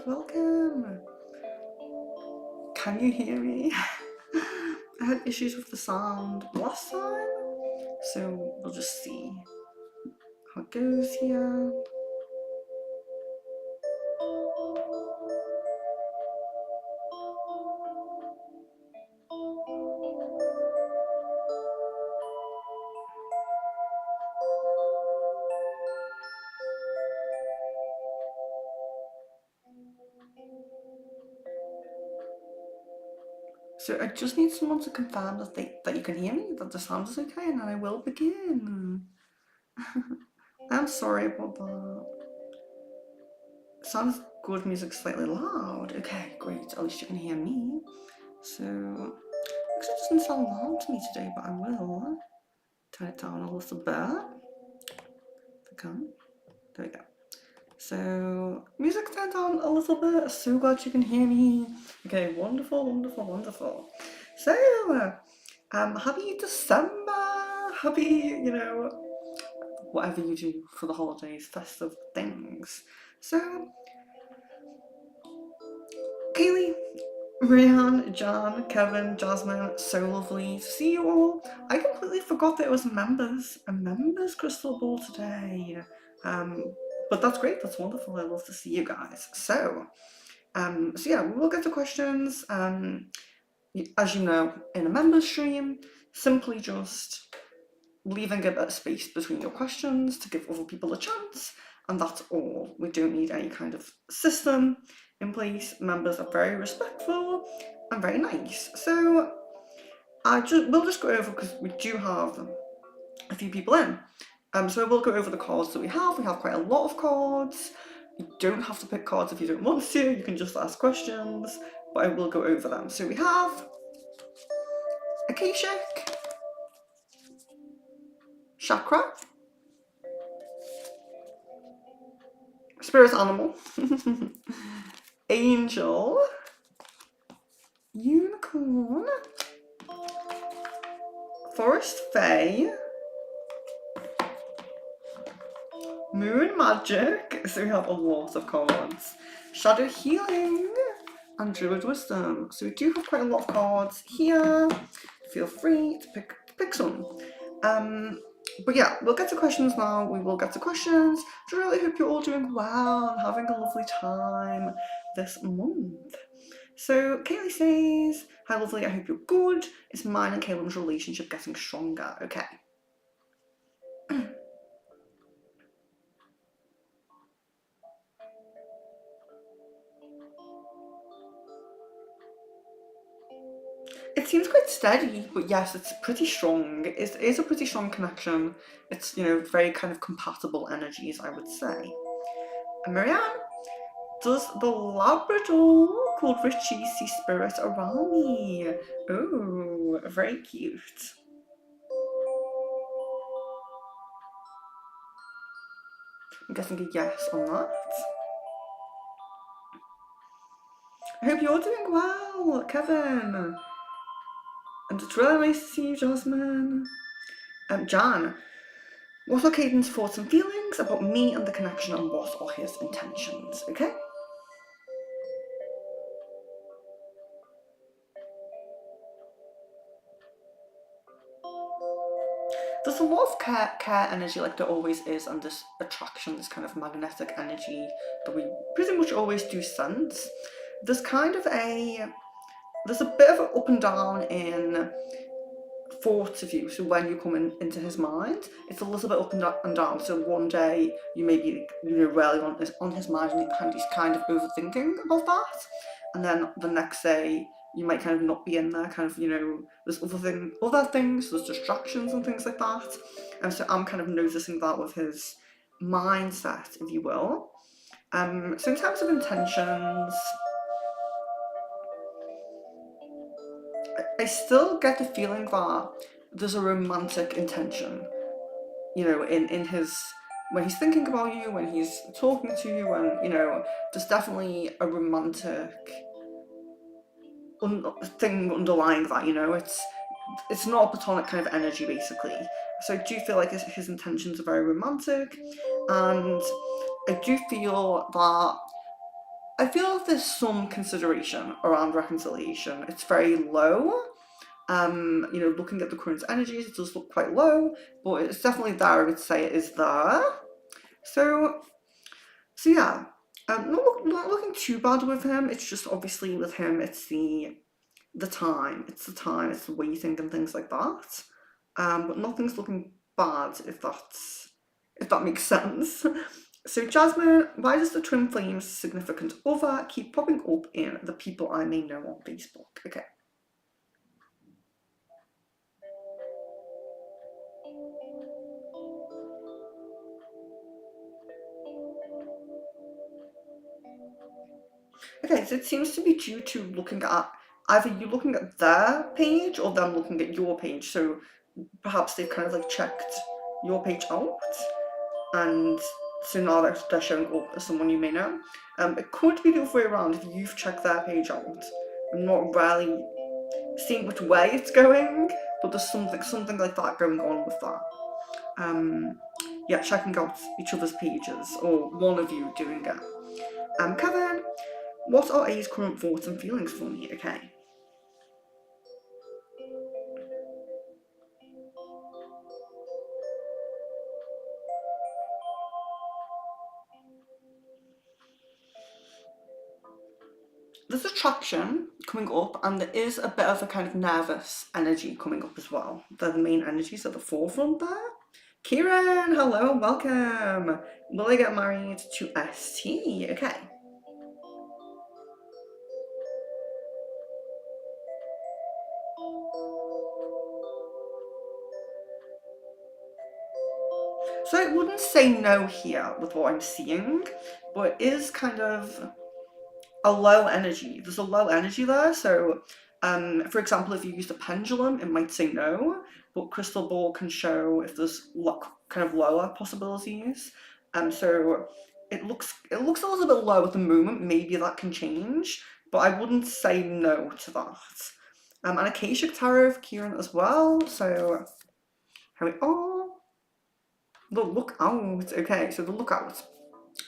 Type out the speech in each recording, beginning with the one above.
welcome. Can you hear me? I had issues with the sound last time, so we'll just see how it goes here. So I just need someone to confirm that you can hear me, that the sound is okay, and then I will begin. I'm sorry about that. Sounds good, music slightly loud. Okay, great, at least you can hear me. So, actually it doesn't sound loud to me today, but I will turn it down a little bit. If I can. There we go. So, music turned down a little bit. So glad you can hear me. Okay, wonderful, wonderful, wonderful. So, happy December. Happy, whatever you do for the holidays, festive things. So, Kaylee, Rihan, John, Kevin, Jasmine, so lovely to see you all. I completely forgot that it was a members crystal ball today. But that's great, that's wonderful. I love to see you guys. So yeah, we'll get to questions. As you know, in a members stream, simply just leaving a bit of space between your questions to give other people a chance, and that's all. We don't need any kind of system in place. Members are very respectful and very nice. So we'll just go over, because we do have a few people in. So we'll go over the cards that we have. We have quite a lot of cards. You don't have to pick cards if you don't want to. You can just ask questions, but I will go over them. So we have Akashic, Chakra, Spirit Animal, Angel, Unicorn, Forest Fae, Moon Magic, so we have a lot of cards, Shadow Healing, and Druid Wisdom. So we do have quite a lot of cards here. Feel free to pick some. But yeah, we'll get to questions now. We will get to questions. I really hope you're all doing well and having a lovely time this month. So Kaylee says, hi lovely, I hope you're good. Is mine and Caleb's relationship getting stronger? Okay. It seems quite steady, but yes, it's pretty strong. It is a pretty strong connection. It's, very kind of compatible energies, I would say. And Marianne, does the Labrador called Richie see spirit around me? Oh, very cute. I'm guessing a yes on that. I hope you're doing well, Kevin. And it's really nice to see you, Jasmine. Jan, what are Caden's thoughts and feelings about me and the connection, and what are his intentions? Okay? There's a lot of care energy, like there always is, and this attraction, this kind of magnetic energy that we pretty much always do sense. There's a bit of an up and down in thoughts of you. So when you come into his mind, it's a little bit up and down. So one day you may be really on his mind, and he's kind of overthinking about that, and then the next day you might kind of not be in there, kind of, there's other things, there's distractions and things like that. And so I'm kind of noticing that with his mindset, if you will. So in terms of intentions, I still get the feeling that there's a romantic intention, in his, when he's thinking about you, when he's talking to you, and, there's definitely a romantic thing underlying that, it's not a platonic kind of energy, basically. So I do feel like his intentions are very romantic, and I do feel that I feel there's some consideration around reconciliation. It's very low. Looking at the current energies, it does look quite low, but it's definitely there. I would say it is there. So, yeah, not looking too bad with him. It's just obviously with him, it's the time, it's the waiting and things like that. But nothing's looking bad if that makes sense. So Jasmine, why does the twin flames significant other keep popping up in the people I may know on Facebook? Okay. Okay, so it seems to be due to looking at either you looking at their page or them looking at your page. So perhaps they've kind of like checked your page out, and so now they're showing up as someone you may know. It could be the other way around if you've checked their page out. I'm not really seeing which way it's going, but there's something like that going on with that. Yeah, checking out each other's pages, or one of you doing it. Kevin, what are A's current thoughts and feelings for me? Okay. There's attraction coming up, and there is a bit of a kind of nervous energy coming up as well. They're the main energies at the forefront there. Kieran, hello and welcome. Will I get married to ST? Okay. So I wouldn't say no here with what I'm seeing, but it is kind of a low energy. There's a low energy there. So, for example, if you use the pendulum, it might say no, but crystal ball can show if there's kind of lower possibilities. So it looks a little bit low at the moment. Maybe that can change, but I wouldn't say no to that. And Akashic Tarot of Kieran as well. So here we are. The lookout. Okay, so the lookout.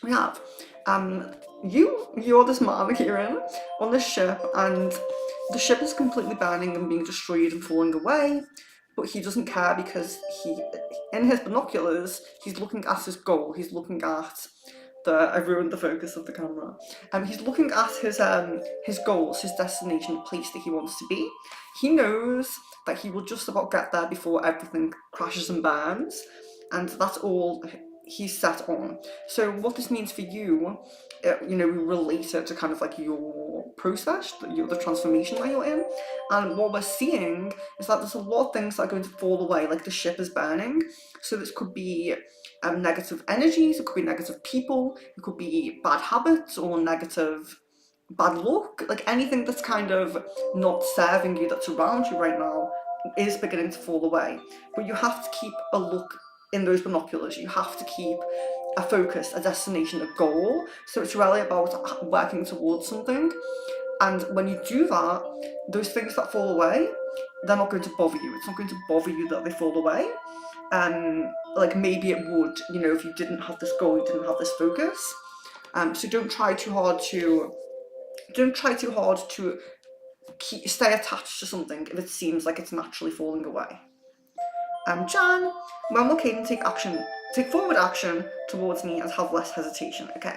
We have you're this man, Kieran, on this ship, and the ship is completely burning and being destroyed and falling away, but he doesn't care because in his binoculars, he's looking at his goal. He's looking at I ruined the focus of the camera. He's looking at his goals, his destination, the place that he wants to be. He knows that he will just about get there before everything crashes and burns, and that's all he's set on. So what this means for you, we relate it to kind of like your process, the transformation that you're in. And what we're seeing is that there's a lot of things that are going to fall away, like the ship is burning. So this could be negative energies, it could be negative people, it could be bad habits or negative bad luck, like anything that's kind of not serving you, that's around you right now, is beginning to fall away. But you have to keep a look in those binoculars. You have to keep a focus, a destination, a goal. So it's really about working towards something. And when you do that, those things that fall away, they're not going to bother you. It's not going to bother you that they fall away. Like maybe it would, if you didn't have this goal, you didn't have this focus. So don't try too hard to stay attached to something if it seems like it's naturally falling away. Jan, when will Caden take forward action towards me and have less hesitation? Okay.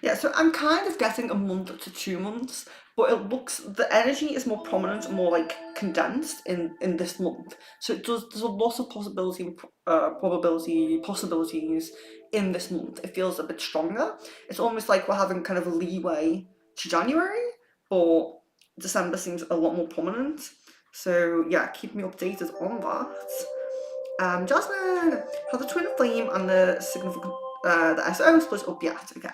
Yeah, so I'm kind of getting a month to 2 months, but the energy is more prominent, more like condensed in this month. So there's a lot of possibilities in this month. It feels a bit stronger. It's almost like we're having kind of a leeway to January, but December seems a lot more prominent. So yeah, keep me updated on that. Jasmine, have the twin flame and the significant the SO split up yet? Okay.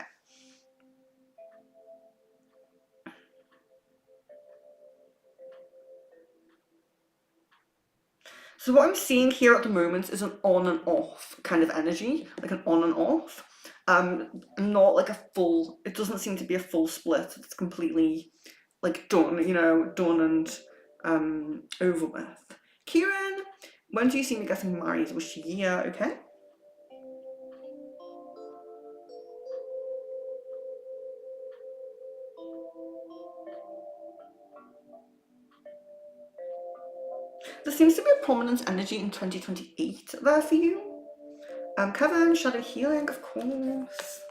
So what I'm seeing here at the moment is an on and off kind of energy, like an on and off. Not like a full, it doesn't seem to be a full split. It's completely like done, done and over with. Kieran, when do you see me getting married? Which year? Okay. There seems to be a prominent energy in 2028 there for you. Kevin, shadow healing, of course.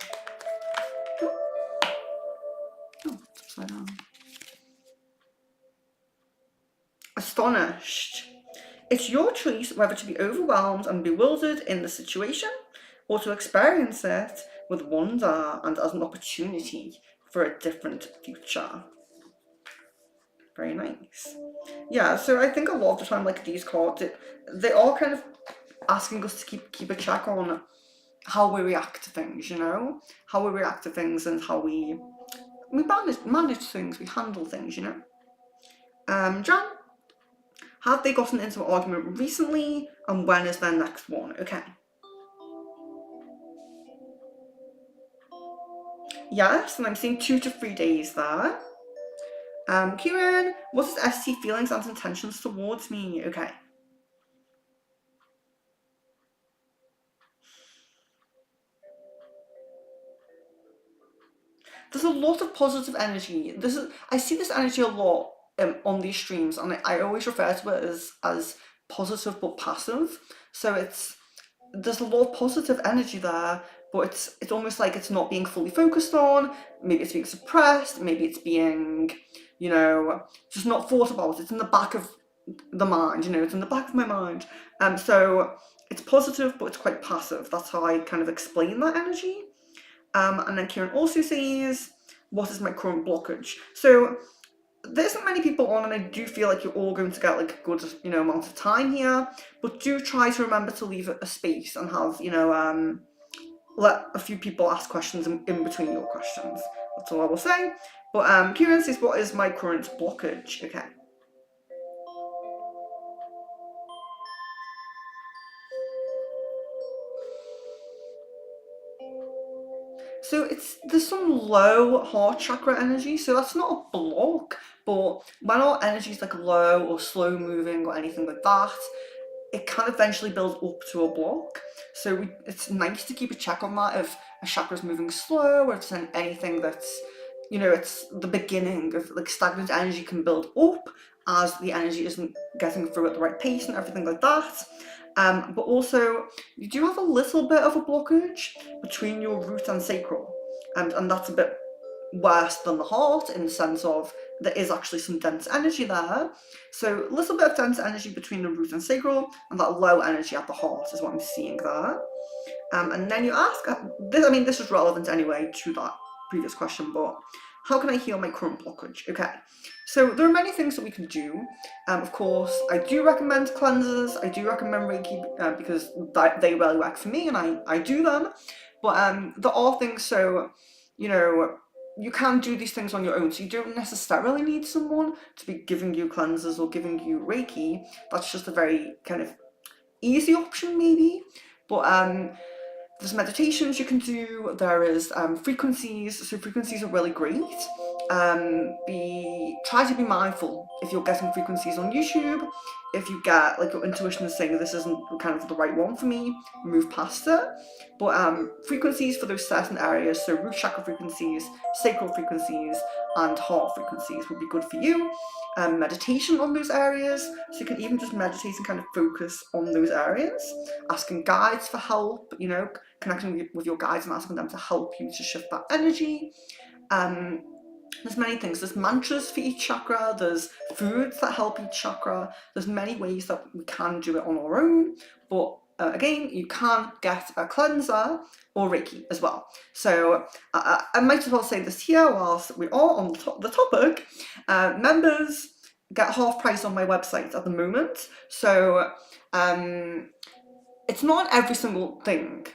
Oh, upside down. Astonished. It's your choice whether to be overwhelmed and bewildered in the situation or to experience it with wonder and as an opportunity for a different future. Very nice. Yeah, so I think a lot of the time, like these cards, they are kind of asking us to keep a check on how we react to things, you know? How we react to things and how we manage things, we handle things, you know? Jan, have they gotten into an argument recently, and when is their next one? Okay. Yes, and I'm seeing 2 to 3 days there. Kieran, what is ST feelings and intentions towards me? Okay. There's a lot of positive energy. I see this energy a lot on these streams, and I always refer to it as positive but passive. So there's a lot of positive energy there, but it's almost like it's not being fully focused on. Maybe it's being suppressed. Maybe it's being, just not thought about. It's in the back of the mind. It's in the back of my mind. So it's positive, but it's quite passive. That's how I kind of explain that energy. And then Kieran also says, what is my current blockage? So there isn't many people on, and I do feel like you're all going to get like a good, amount of time here, but do try to remember to leave a space and have, let a few people ask questions in between your questions. That's all I will say. But Kieran says, what is my current blockage? Okay. So there's some low heart chakra energy, so that's not a block, but when our energy is like low or slow moving or anything like that, it can eventually build up to a block. So it's nice to keep a check on that if a chakra is moving slow or if there's anything that's, it's the beginning of like stagnant energy can build up as the energy isn't getting through at the right pace and everything like that. But also, you do have a little bit of a blockage between your root and sacral, and that's a bit worse than the heart in the sense of there is actually some dense energy there. So a little bit of dense energy between the root and sacral, and that low energy at the heart is what I'm seeing there. And then you ask, this is relevant anyway to that previous question, but how can I heal my current blockage? Okay, so there are many things that we can do. Of course, I do recommend cleansers. I do recommend Reiki because they really work for me, and I do them. But there are things, so, you can do these things on your own. So you don't necessarily need someone to be giving you cleansers or giving you Reiki. That's just a very kind of easy option, maybe. But there's meditations you can do. There is frequencies. So frequencies are really great. Try to be mindful if you're getting frequencies on YouTube. If you get like your intuition is saying this isn't kind of the right one for me, move past it. But frequencies for those certain areas, so root chakra frequencies, sacral frequencies, and heart frequencies would be good for you. Meditation on those areas, so you can even just meditate and kind of focus on those areas. Asking guides for help, connecting with your guides and asking them to help you to shift that energy. There's many things. There's mantras for each chakra. There's foods that help each chakra. There's many ways that we can do it on our own. But again, you can get a cleanser or Reiki as well. So I might as well say this here whilst we are on the topic. Members get half price on my website at the moment. So it's not every single thing.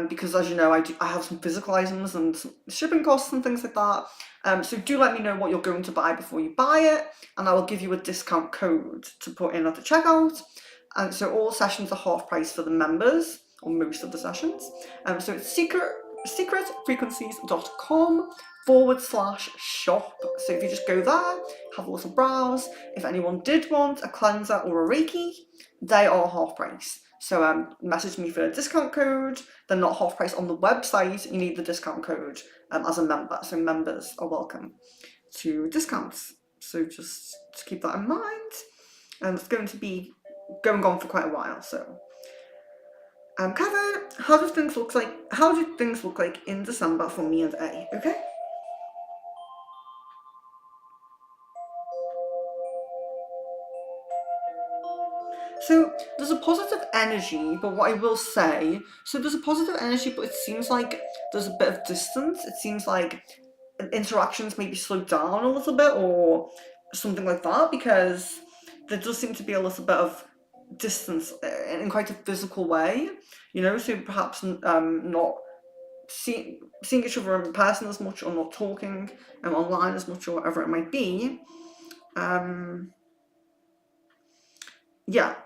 Because as you know, I have some physical items and some shipping costs and things like that. So do let me know what you're going to buy before you buy it, and I will give you a discount code to put in at the checkout. And so all sessions are half price for the members, or most of the sessions. So it's secret secretfrequencies.com/shop. So if you just go there, have a little browse. If anyone did want a cleanser or a Reiki, they are half price. So message me for a discount code. They're not half price on the website. You need the discount code as a member. So members are welcome to discounts. So just to keep that in mind. And it's going to be going on for quite a while. So Kevin, how do things look like in December for me and A? Okay. So there's a positive energy, but what I will say, so there's a positive energy, but it seems like there's a bit of distance. It seems like interactions maybe slowed down a little bit or something like that, because there does seem to be a little bit of distance in quite a physical way, so perhaps not seeing each other in person as much, or not talking online as much, or whatever it might be. Yeah.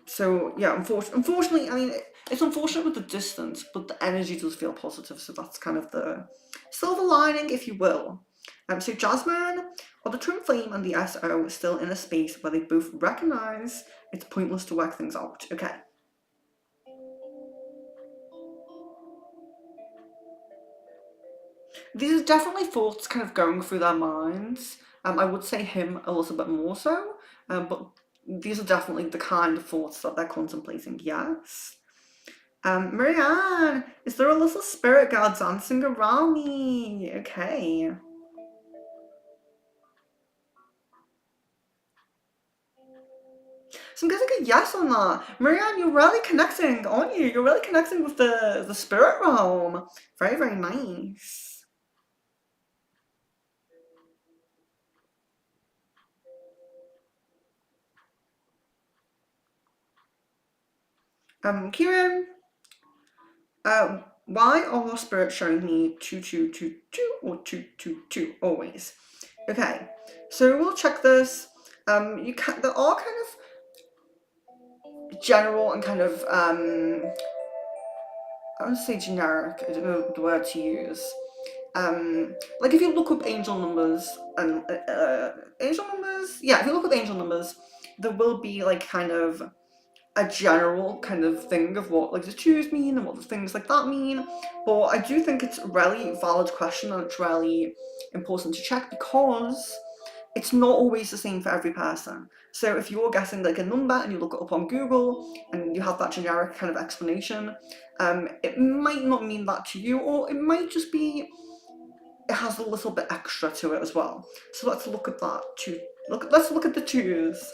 So yeah, unfortunately, I mean, it's unfortunate with the distance, but the energy does feel positive. So that's kind of the silver lining, if you will. So Jasmine, are the twin flame and the SO still in a space where they both recognize it's pointless to work things out? Okay. These are definitely thoughts kind of going through their minds. I would say him a little bit more so, but these are definitely the kind of thoughts that they're contemplating, yes. Marianne, is there a little spirit girl dancing around me? Okay. So I'm getting a yes on that. Marianne, you're really connecting, aren't you? You're really connecting with the spirit realm. Very, very nice. Kieran, why are spirits showing me 2222 or 222 always? Okay, so we'll check this. There are kind of general and kind of I want to say generic. I don't know the word to use. Like if you look up angel numbers and angel numbers, yeah, if you look up angel numbers, there will be like kind of a general kind of thing of what like the twos mean and what the things like that mean. But I do think it's a really valid question, and it's really important to check, because it's not always the same for every person. So if you're guessing like a number and you look it up on Google and you have that generic kind of explanation, it might not mean that to you, or it might just be it has a little bit extra to it as well. So let's look at that too. Let's look at the twos.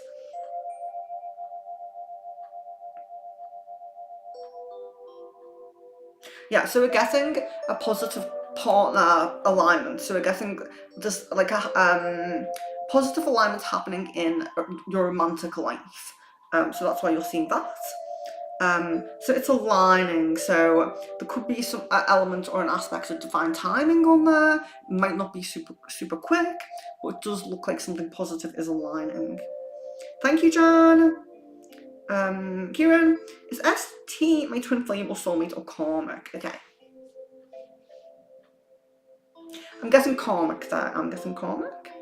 Yeah, so we're getting a positive partner alignment. So we're getting this like a positive alignment happening in your romantic life. So that's why you're seeing that. So it's aligning. So there could be some element or an aspect of divine timing on there. It might not be super quick, but it does look like something positive is aligning. Thank you, John. Kieran, is ST my twin flame or soulmate or karmic? Okay. I'm guessing karmic there. I'm guessing karmic.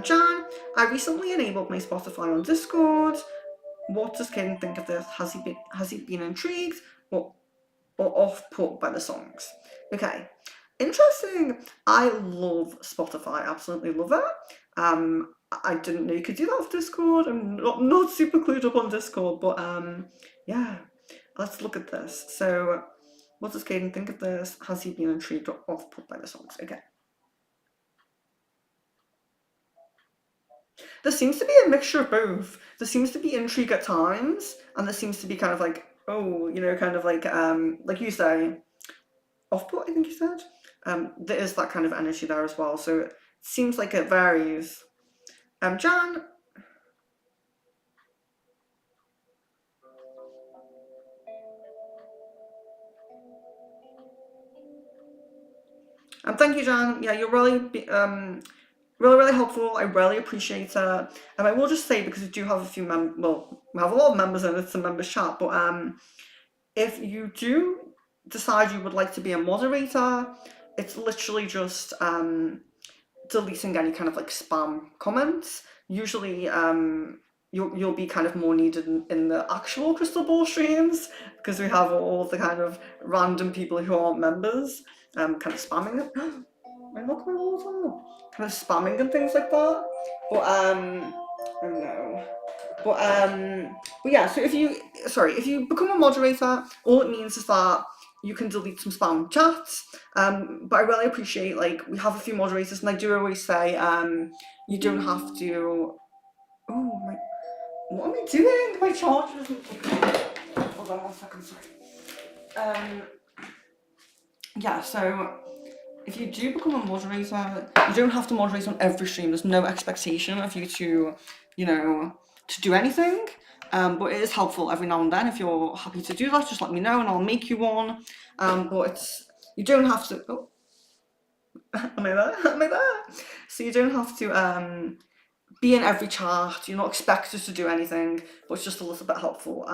John, I recently enabled my Spotify on Discord. What does Caden think of this? Has he been intrigued or off put by the songs? Okay. Interesting. I love Spotify. Absolutely love it. I didn't know you could do that with Discord. I'm not super clued up on Discord, but yeah. Let's look at this. So, what does Caden think of this? Has he been intrigued or off put by the songs? Okay. There seems to be a mixture of both. There seems to be intrigue at times, and there seems to be kind of like, oh, kind of like you say, off-put, I think you said. There is that kind of energy there as well, so it seems like it varies. Jan? Thank you, Jan. Yeah, you're really really helpful. I really appreciate it. I will just say, because we do have a few we have a lot of members and it's a members chat, but if you do decide you would like to be a moderator, it's literally just deleting any kind of like spam comments. Usually you'll be kind of more needed in the actual crystal ball streams, because we have all the kind of random people who aren't members kind of spamming it. I knocked my water. Kind of spamming and things like that. But oh no. But yeah, so if you become a moderator, all it means is that you can delete some spam chats. But I really appreciate, like, we have a few moderators, and I do always say, you don't have to. Oh my! What am I doing? My charger isn't. Hold on 1 second. Sorry. Yeah. So if you do become a moderator, you don't have to moderate on every stream. There's no expectation of you to, to do anything. But it is helpful every now and then. If you're happy to do that, just let me know and I'll make you one. But you don't have to. Oh, am I there? Am I there? So you don't have to be in every chat. You're not expected to do anything, but it's just a little bit helpful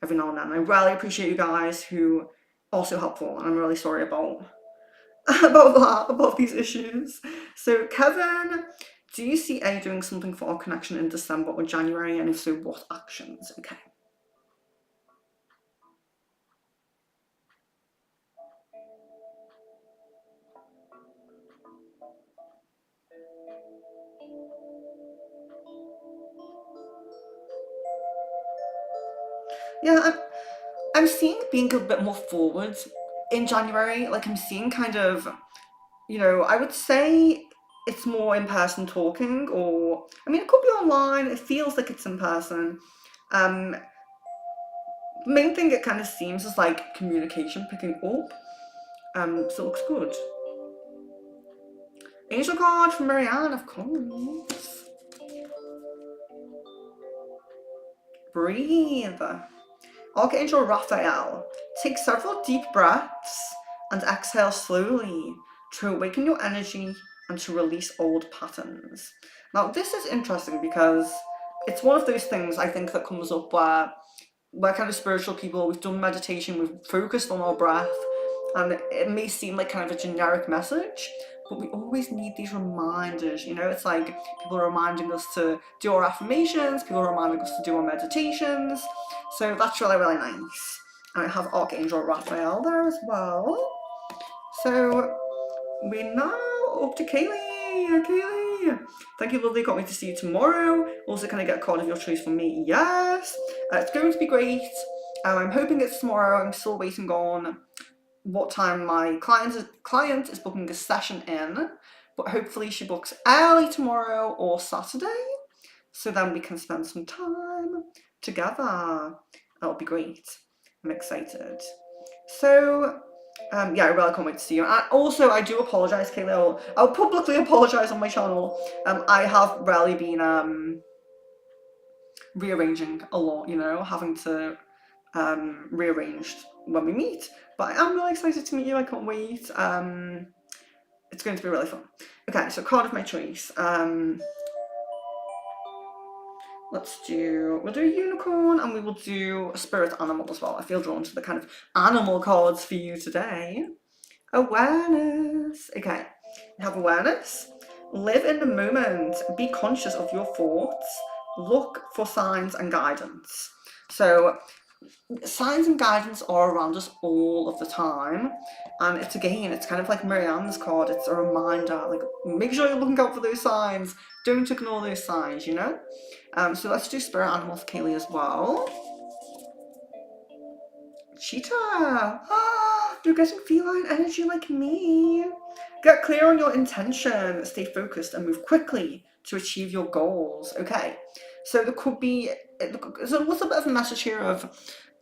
every now and then. I really appreciate you guys who are so helpful, and I'm really sorry about about these issues. So Kevin, do you see A doing something for our connection in December or January, and if so, what actions? Okay. Yeah, I'm seeing being a bit more forward in January. Like, I'm seeing kind of, I would say it's more in person talking, or I mean, it could be online. It feels like it's in person. The main thing it kind of seems is like communication picking up. So it looks good. Angel card from Marianne, of course. Breathe. Archangel Raphael, take several deep breaths and exhale slowly to awaken your energy and to release old patterns. Now, this is interesting because it's one of those things I think that comes up where we're kind of spiritual people, we've done meditation, we've focused on our breath, and it may seem like kind of a generic message, but we always need these reminders. It's like people are reminding us to do our affirmations, people are reminding us to do our meditations, so that's really, really nice. And I have Archangel Raphael there as well. So we're now up to Kaylee. Kaylee, thank you, lovely. Got me to see you tomorrow. Also, can I get a card of your choice from me? Yes. It's going to be great. I'm hoping it's tomorrow. I'm still waiting on what time my client is booking a session in, but hopefully she books early tomorrow or Saturday, so then we can spend some time together. That'll be great. I'm excited. So yeah, I really can't wait to see you. And also, I do apologise, Kayla. I'll publicly apologise on my channel. I have really been rearranging a lot, having to rearrange when we meet. But I am really excited to meet you. I can't wait. It's going to be really fun. Okay, so card of my choice. We'll do a unicorn, and we will do a spirit animal as well. I feel drawn to the kind of animal cards for you today. Awareness. Okay, we have awareness. Live in the moment. Be conscious of your thoughts. Look for signs and guidance. So signs and guidance are around us all of the time, and it's kind of like Marianne's card. It's a reminder, like, make sure you're looking out for those signs. Don't ignore those signs, so let's do spirit animal for Kaylee as well. Cheetah. You're getting feline energy like me. Get clear on your intention, stay focused, and move quickly to achieve your goals. Okay, so there could be, there's a little bit of a message here of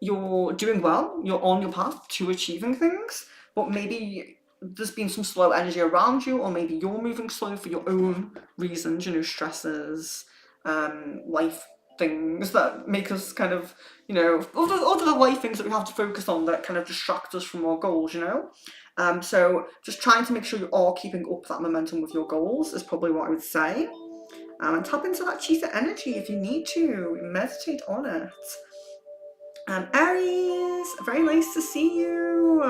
you're doing well, you're on your path to achieving things, but maybe there's been some slow energy around you, or maybe you're moving slow for your own reasons, stresses, life things that make us kind of, other life things that we have to focus on that kind of distract us from our goals, so just trying to make sure you are keeping up that momentum with your goals is probably what I would say. And tap into that cheetah energy if you need to. Meditate on it. Aries, Very nice to see you.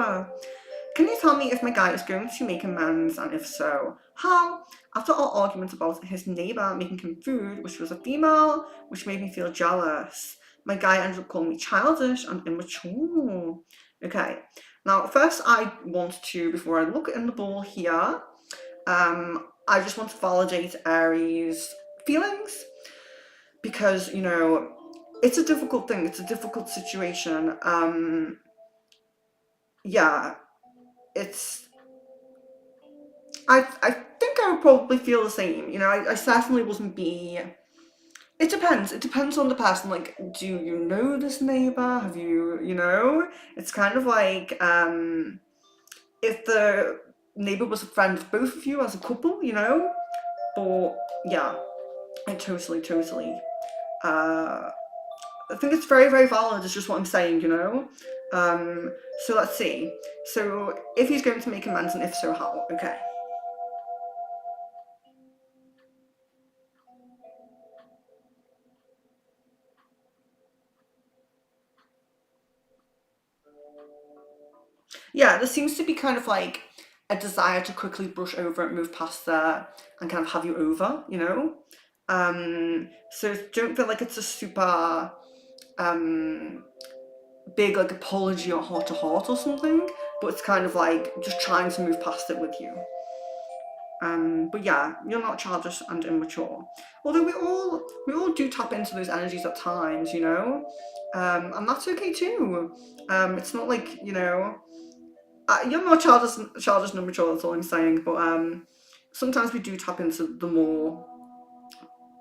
Can you tell me if my guy is going to make amends, and if so, how? After our argument about his neighbour making him food, which was a female, which made me feel jealous, my guy ended up calling me childish and immature. Okay, now first I want to, before I look in the ball here, I just want to validate Aries' feelings because, you know, it's a difficult thing, it's a difficult situation. Yeah, it's I think I would probably feel the same. You know, I certainly wouldn't be. It depends. It depends on the person. Like, do you know this neighbor? Have you, you know? It's kind of like if the neighbor was a friend of both of you as a couple, you know? But yeah, I totally. Uh, I think it's very, very valid. It's just what I'm saying, you know? Um, so let's see. So if he's going to make amends, and if so, how? Okay. Yeah, there seems to be kind of like a desire to quickly brush over it, move past there, and kind of have you over, you know? So don't feel like it's a super um, big like apology or heart to heart or something, but it's kind of like just trying to move past it with you. But yeah, you're not childish and immature. Although we all do tap into those energies at times, you know, and that's okay too. It's not like, you know, you're not childish and immature. That's all I'm saying. But sometimes we do tap into the more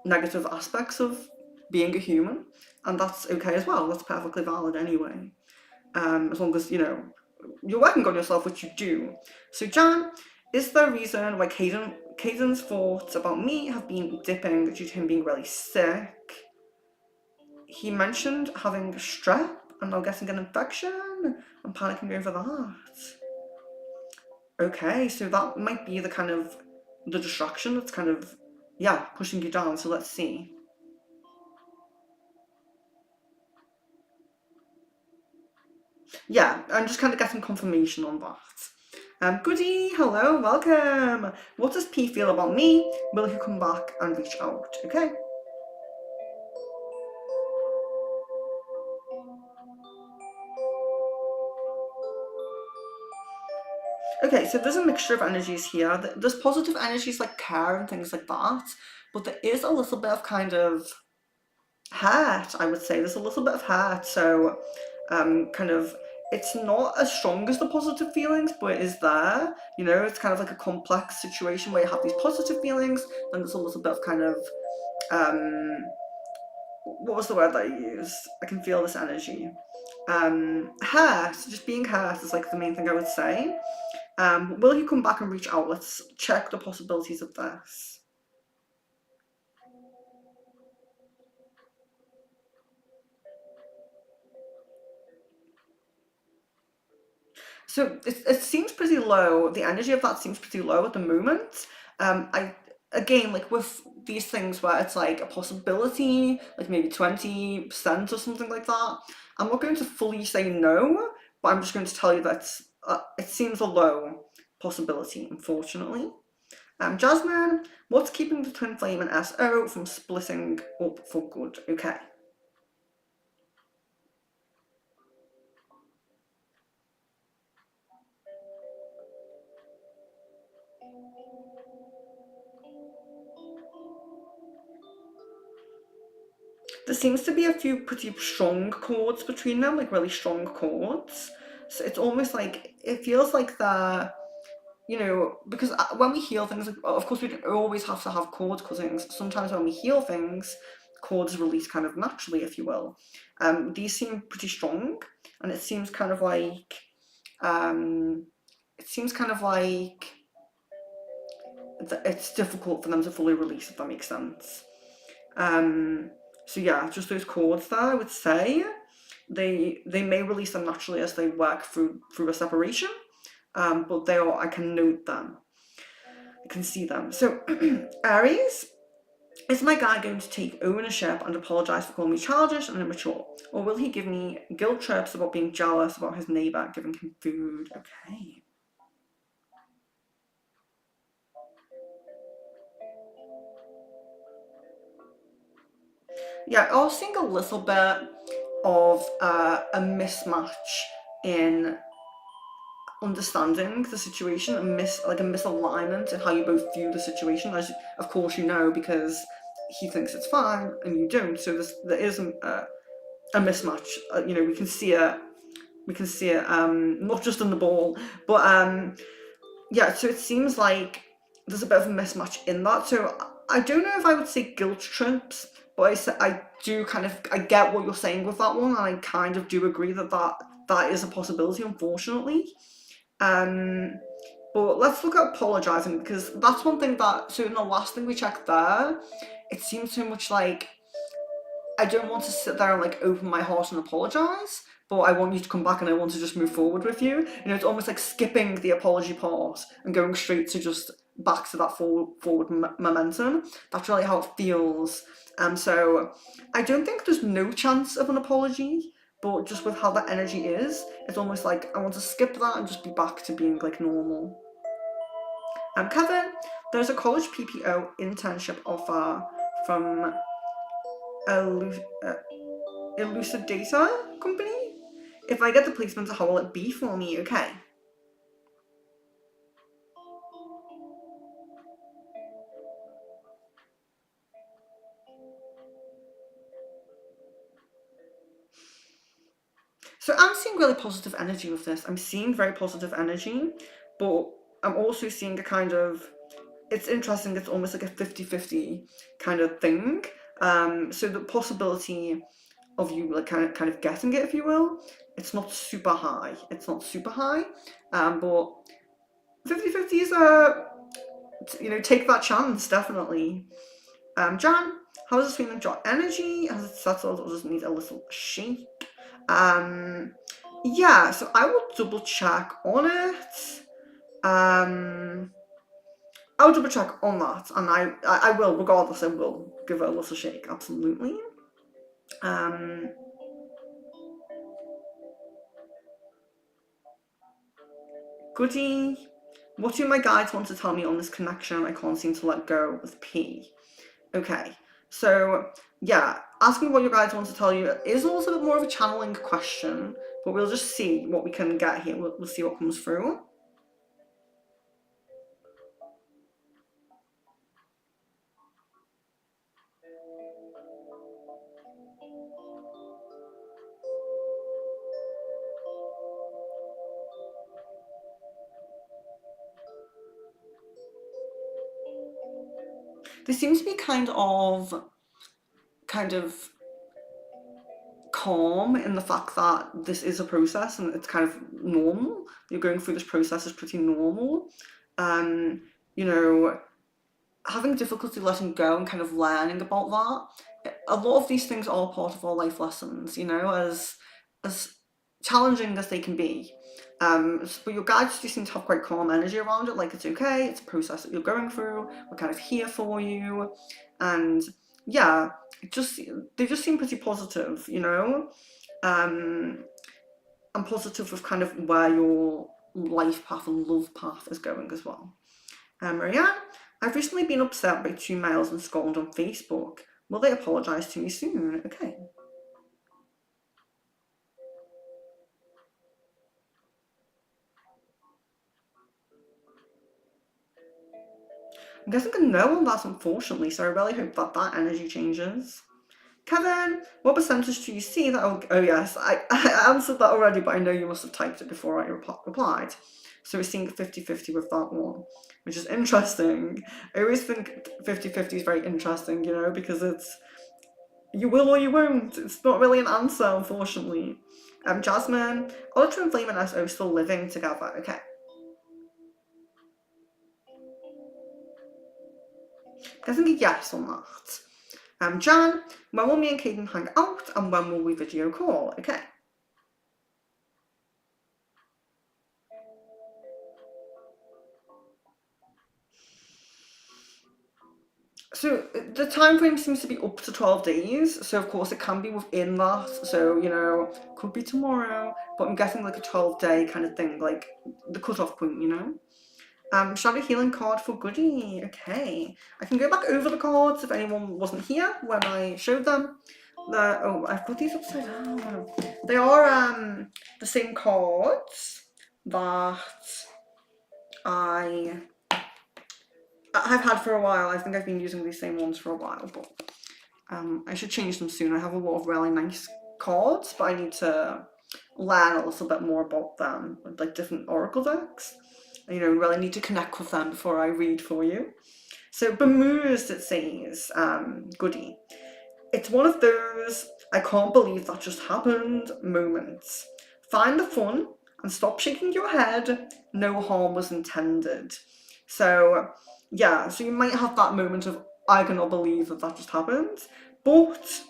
negative aspects of being a human, and that's okay as well. That's perfectly valid anyway. As long as, you know, you're working on yourself, which you do. So, Jan, is there a reason why Caden's thoughts about me have been dipping due to him being really sick? He mentioned having strep and now getting an infection. I'm panicking over that. Okay, so that might be the kind of the distraction that's kind of, yeah, pushing you down. So let's see. Yeah, I'm just kind of getting confirmation on that. Goody, hello, welcome. What does P feel about me? Will he come back and reach out? Okay. Okay, so there's a mixture of energies here. There's positive energies like care and things like that, but there is a little bit of kind of hurt, I would say. There's a little bit of hurt, so kind of it's not as strong as the positive feelings, but it is there. You know, it's kind of like a complex situation where you have these positive feelings, and there's a little bit of kind of um what was the word that I used? I can feel this energy. Hurt, just being hurt is like the main thing I would say. Will you come back and reach out? Let's check the possibilities of this. So it seems pretty low. The energy of that seems pretty low at the moment. I again, like with these things where it's like a possibility, like maybe 20% or something like that. I'm not going to fully say no, but I'm just going to tell you that it seems a low possibility, unfortunately. Jasmine, what's keeping the twin flame and SO from splitting up for good? Okay. There seems to be a few pretty strong chords between them, like really strong chords. So it's almost like it feels like the, you know, because when we heal things, like, of course we don't always have to have chord cuttings. Sometimes when we heal things, chords release kind of naturally, if you will. These seem pretty strong, and um, it seems kind of like it's difficult for them to fully release, if that makes sense. Um, so yeah, just those chords there, I would say they may release them naturally as they work through a separation, but they are, I can note them, I can see them. So Aries, Is my guy going to take ownership and apologise for calling me childish and immature? Or will he give me guilt trips about being jealous about his neighbour giving him food? Okay. Yeah, I was seeing a little bit of a mismatch in understanding the situation, like a misalignment in how you both view the situation, as of course you know, because he thinks it's fine and you don't. So there is a mismatch. You know, we can see it. We can see it, not just in the ball, but yeah. So it seems like there's a bit of a mismatch in that. So I don't know if I would say guilt trips, but I do kind of, I get what you're saying with that one, and I kind of do agree that that is a possibility, unfortunately. Um, but let's look at apologising, because that's one thing that, so in the last thing we checked there, it seems so much like I don't want to sit there and like open my heart and apologise, but I want you to come back and I want to just move forward with you. You know, it's almost like skipping the apology part and going straight to just back to that forward momentum. That's really how it feels. So I don't think there's no chance of an apology, but just with how that energy is, it's almost like I want to skip that and just be back to being like normal. Kevin, there's a college PPO internship offer from Elucidata company. If I get the placement, how will it be for me? Okay. So I'm seeing really positive energy with this. I'm seeing very positive energy, but I'm also seeing a kind of, it's interesting, it's almost like a 50-50 kind of thing. So the possibility of you like kind of getting it, if you will, it's not super high. It's not super high. But 50-50 is a, you know, take that chance, definitely. Jan, how is this feeling? Your energy? Has it settled or does it need a little shake? Yeah, so I will double check on it. I'll double check on that, and I will, regardless, I will give it a little shake, absolutely. Um, Goody. What do my guides want to tell me on this connection I can't seem to let go with P? Okay, so yeah, asking what your guides want to tell you is also a bit more of a channeling question, but we'll just see what we can get here. We'll see what comes through. There seems to be kind of calm in the fact that this is a process and it's kind of normal. You're going through this process is pretty normal. Um, you know, having difficulty letting go and kind of learning about that. A lot of these things are part of our life lessons, you know, as challenging as they can be. But your guides do seem to have quite calm energy around it, like it's okay, it's a process that you're going through, we're kind of here for you. And yeah, just they just seem pretty positive, you know? Um, and positive with kind of where your life path and love path is going as well. Marianne, I've recently been upset by 2 males in Scotland on Facebook. Will they apologise to me soon? Okay. I'm guessing a no on that, unfortunately, so I really hope that that energy changes. Kevin, what percentage do you see that? Oh yes, I answered that already, but I know you must have typed it before I replied. So we're seeing 50-50 with that one, which is interesting. I always think 50-50 is very interesting, you know, because it's you will or you won't. It's not really an answer, unfortunately. Jasmine, Ultra and Flame and SO still living together. Okay. Guessing a yes on that. Jan, when will me and Caden hang out and when will we video call? Okay. So the time frame seems to be up to 12 days. So of course it can be within that. So, could be tomorrow, but I'm guessing like a 12-day kind of thing, like the cutoff point. Shadow Healing card for Goody. Okay. I can go back over the cards if anyone wasn't here when I showed them. Oh, I've got these upside down. They are the same cards that I've had for a while. I think I've been using these same ones for a while, but I should change them soon. I have a lot of really nice cards, but I need to learn a little bit more about them with like different oracle decks. Really need to connect with them before I read for you. So bemused, it says, Goody. It's one of those I can't believe that just happened moments. Find the fun and stop shaking your head. No harm was intended. So, yeah, so you might have that moment of, I cannot believe that just happened, but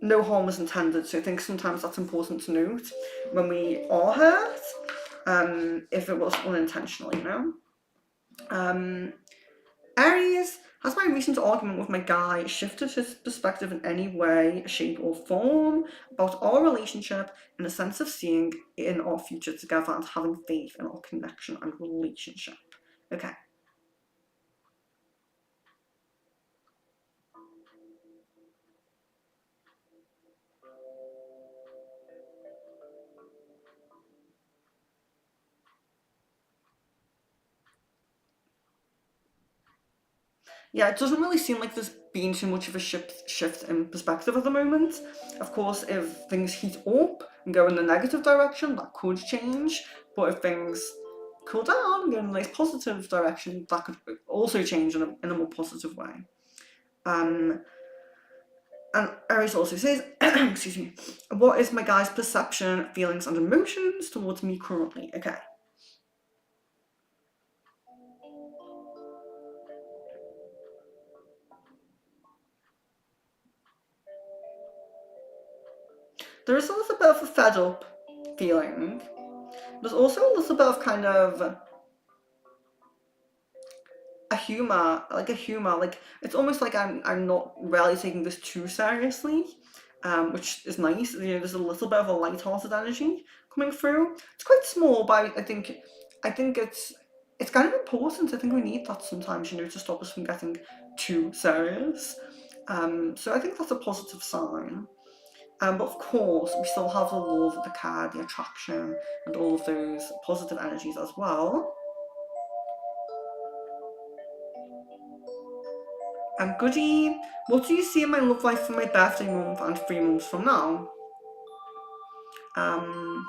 no harm was intended. So I think sometimes that's important to note when we are hurt, if it was unintentional. Aries, has my recent argument with my guy shifted his perspective in any way, shape, or form about our relationship in a sense of seeing in our future together and having faith in our connection and relationship? Okay. Yeah, it doesn't really seem like there's been too much of a shift in perspective at the moment. Of course, if things heat up and go in the negative direction, that could change. But if things cool down and go in a nice positive direction, that could also change in a more positive way. Um, and Aries also says, excuse me, what is my guy's perception, feelings, and emotions towards me currently? Okay. There is a little bit of a fed up feeling. There's also a little bit of kind of a humor, like it's almost like I'm not really taking this too seriously, which is nice. There's a little bit of a light-hearted energy coming through. It's quite small, but I think it's kind of important. I think we need that sometimes, to stop us from getting too serious. So I think that's a positive sign. But of course, we still have the love, the care, the attraction, and all of those positive energies as well. Goody, what do you see in my love life for my birthday month and 3 months from now? Um,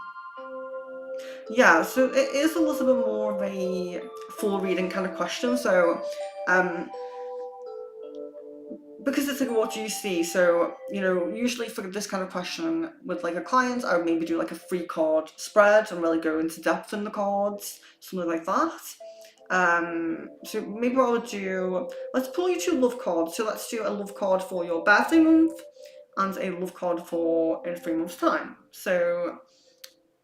yeah, so it is a little bit more of a full reading kind of question. So, um, because it's like, what do you see? So, usually for this kind of question with like a client, I would maybe do like a 3 card spread and really go into depth in the cards, something like that. So maybe what I would do, let's pull you 2 love cards. So let's do a love card for your birthday month and a love card for in 3 months' time. So,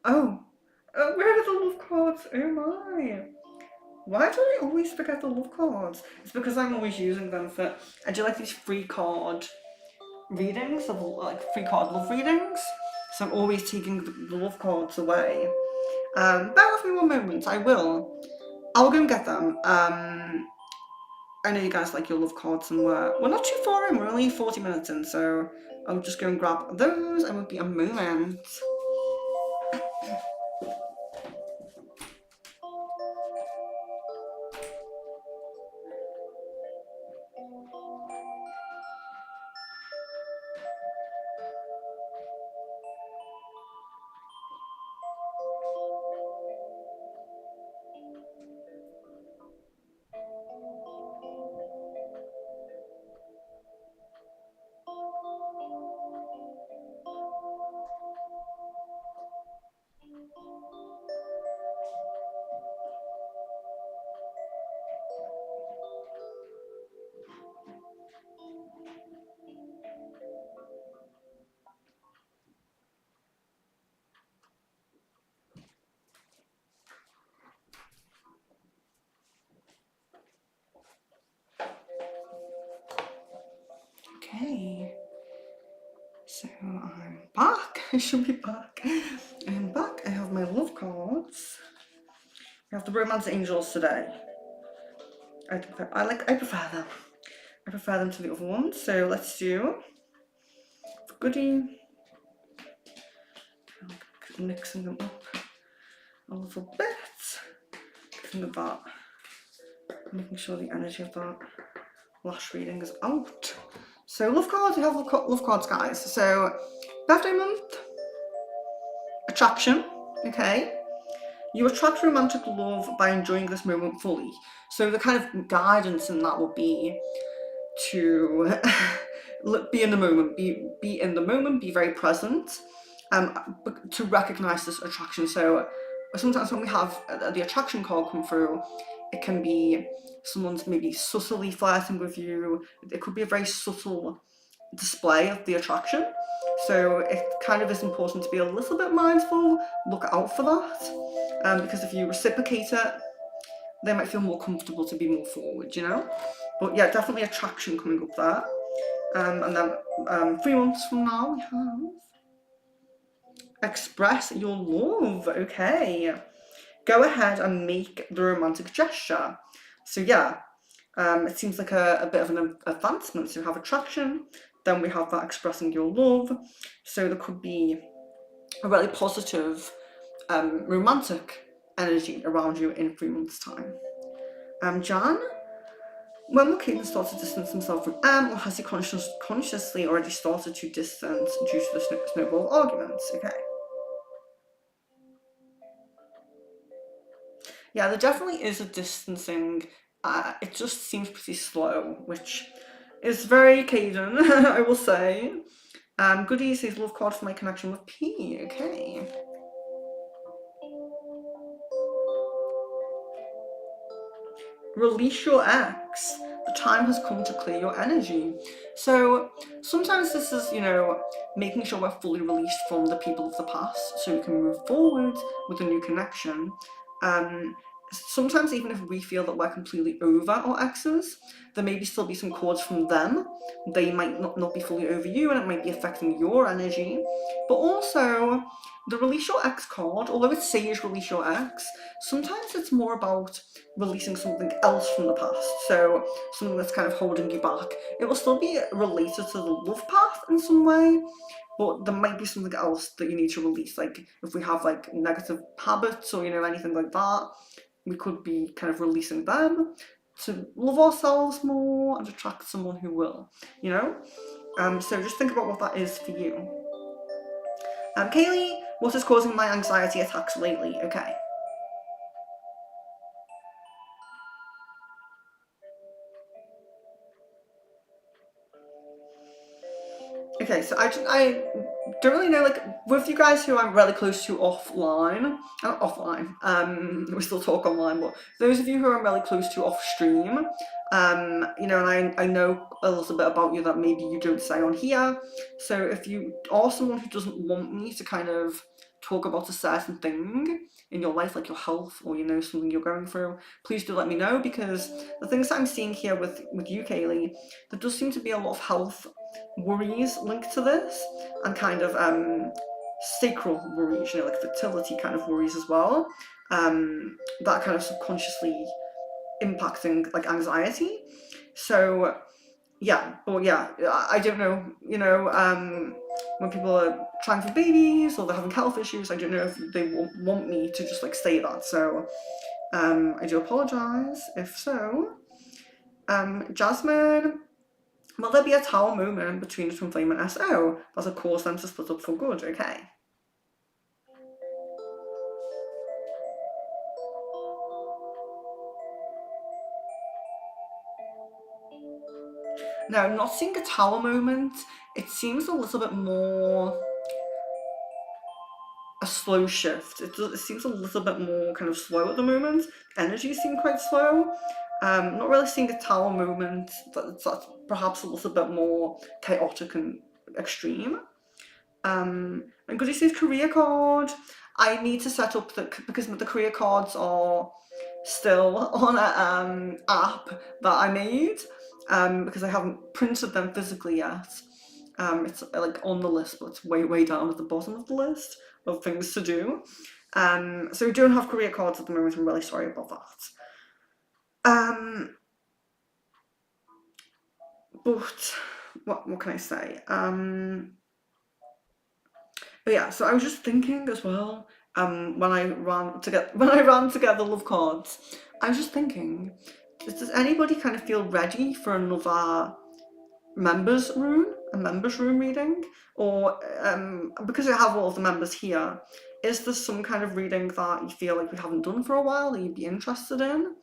oh, where are the love cards? Oh my. Why do I always forget the love cards? It's because I'm always using them for. I do like these 3 card readings, of like 3 card love readings. So I'm always taking the love cards away. Bear with me one moment. I'll go and get them. I know you guys like your love cards, and we're not too far in. We're only 40 minutes in, so I'll just go and grab those. I won't be a moment. I'm back. I should be back. I'm back. I have my love cards. I have the romance angels today. I prefer them. I prefer them to the other ones. So let's do goodie. Mixing them up a little bit. Giving them that. Making sure the energy of that last reading is out. So love cards, we have love cards, guys. So birthday month, attraction, okay. You attract romantic love by enjoying this moment fully. So the kind of guidance in that will be to be in the moment, be in the moment, be very present, to recognize this attraction. So sometimes when we have the attraction card come through, it can be someone's maybe subtly flirting with you. It could be a very subtle display of the attraction. So it kind of is important to be a little bit mindful, look out for that, because if you reciprocate it, they might feel more comfortable to be more forward, you know? But yeah, definitely attraction coming up there. And then 3 months from now, we have express your love. Okay. Go ahead and make the romantic gesture. So yeah, it seems like a bit of an advancement. So we have attraction, then we have that expressing your love. So there could be a really positive romantic energy around you in 3 months' time. Jan, when will Caitlin start to distance himself from or has he consciously already started to distance due to the snowball arguments? Okay. Yeah, there definitely is a distancing. It just seems pretty slow, which is very Caden, I will say. Goody says love card for my connection with P. Okay. Release your ex. The time has come to clear your energy. So sometimes this is, making sure we're fully released from the people of the past so we can move forward with a new connection. Sometimes even if we feel that we're completely over our exes, there may still be some cords from them. They might not be fully over you and it might be affecting your energy. But also, the release your ex card, although it says release your ex, sometimes it's more about releasing something else from the past. So something that's kind of holding you back. It will still be related to the love path in some way, but there might be something else that you need to release. Like if we have like negative habits or anything like that, we could be kind of releasing them to love ourselves more and attract someone who will, so just think about what that is for you. Kaylee, what is causing my anxiety attacks lately? Okay. Okay, so I don't really know, like, with you guys who I'm really close to we still talk online, but those of you who I'm really close to off stream, and I know a little bit about you that maybe you don't say on here, so if you are someone who doesn't want me to kind of talk about a certain thing in your life, like your health or something you're going through, please do let me know, because the things that I'm seeing here with you, Kaylee, there does seem to be a lot of health worries linked to this, and kind of sacral worries, like fertility kind of worries as well, that kind of subconsciously impacting like anxiety. So yeah, but yeah, I don't know, when people are trying for babies or they're having health issues, I don't know if they want me to just like say that, so I do apologize if so. Jasmine, will there be a tower moment between the twin flame and SO that'll cause them to split up for good? Okay. No, I'm not seeing a tower moment. It seems a little bit more a slow shift. It seems a little bit more kind of slow at the moment. Energy seems quite slow. Not really seeing a tower moment. That's perhaps a little bit more chaotic and extreme. And Goody says career card. I need to set up because the career cards are still on an app that I made, because I haven't printed them physically yet. It's like on the list, but it's way, way down at the bottom of the list of things to do. So we don't have career cards at the moment. I'm really sorry about that. But what can I say? But yeah, so I was just thinking as well. When I ran together love cards, I was just thinking, does anybody kind of feel ready for another a members room reading, or because I have all of the members here, is there some kind of reading that you feel like we haven't done for a while that you'd be interested in?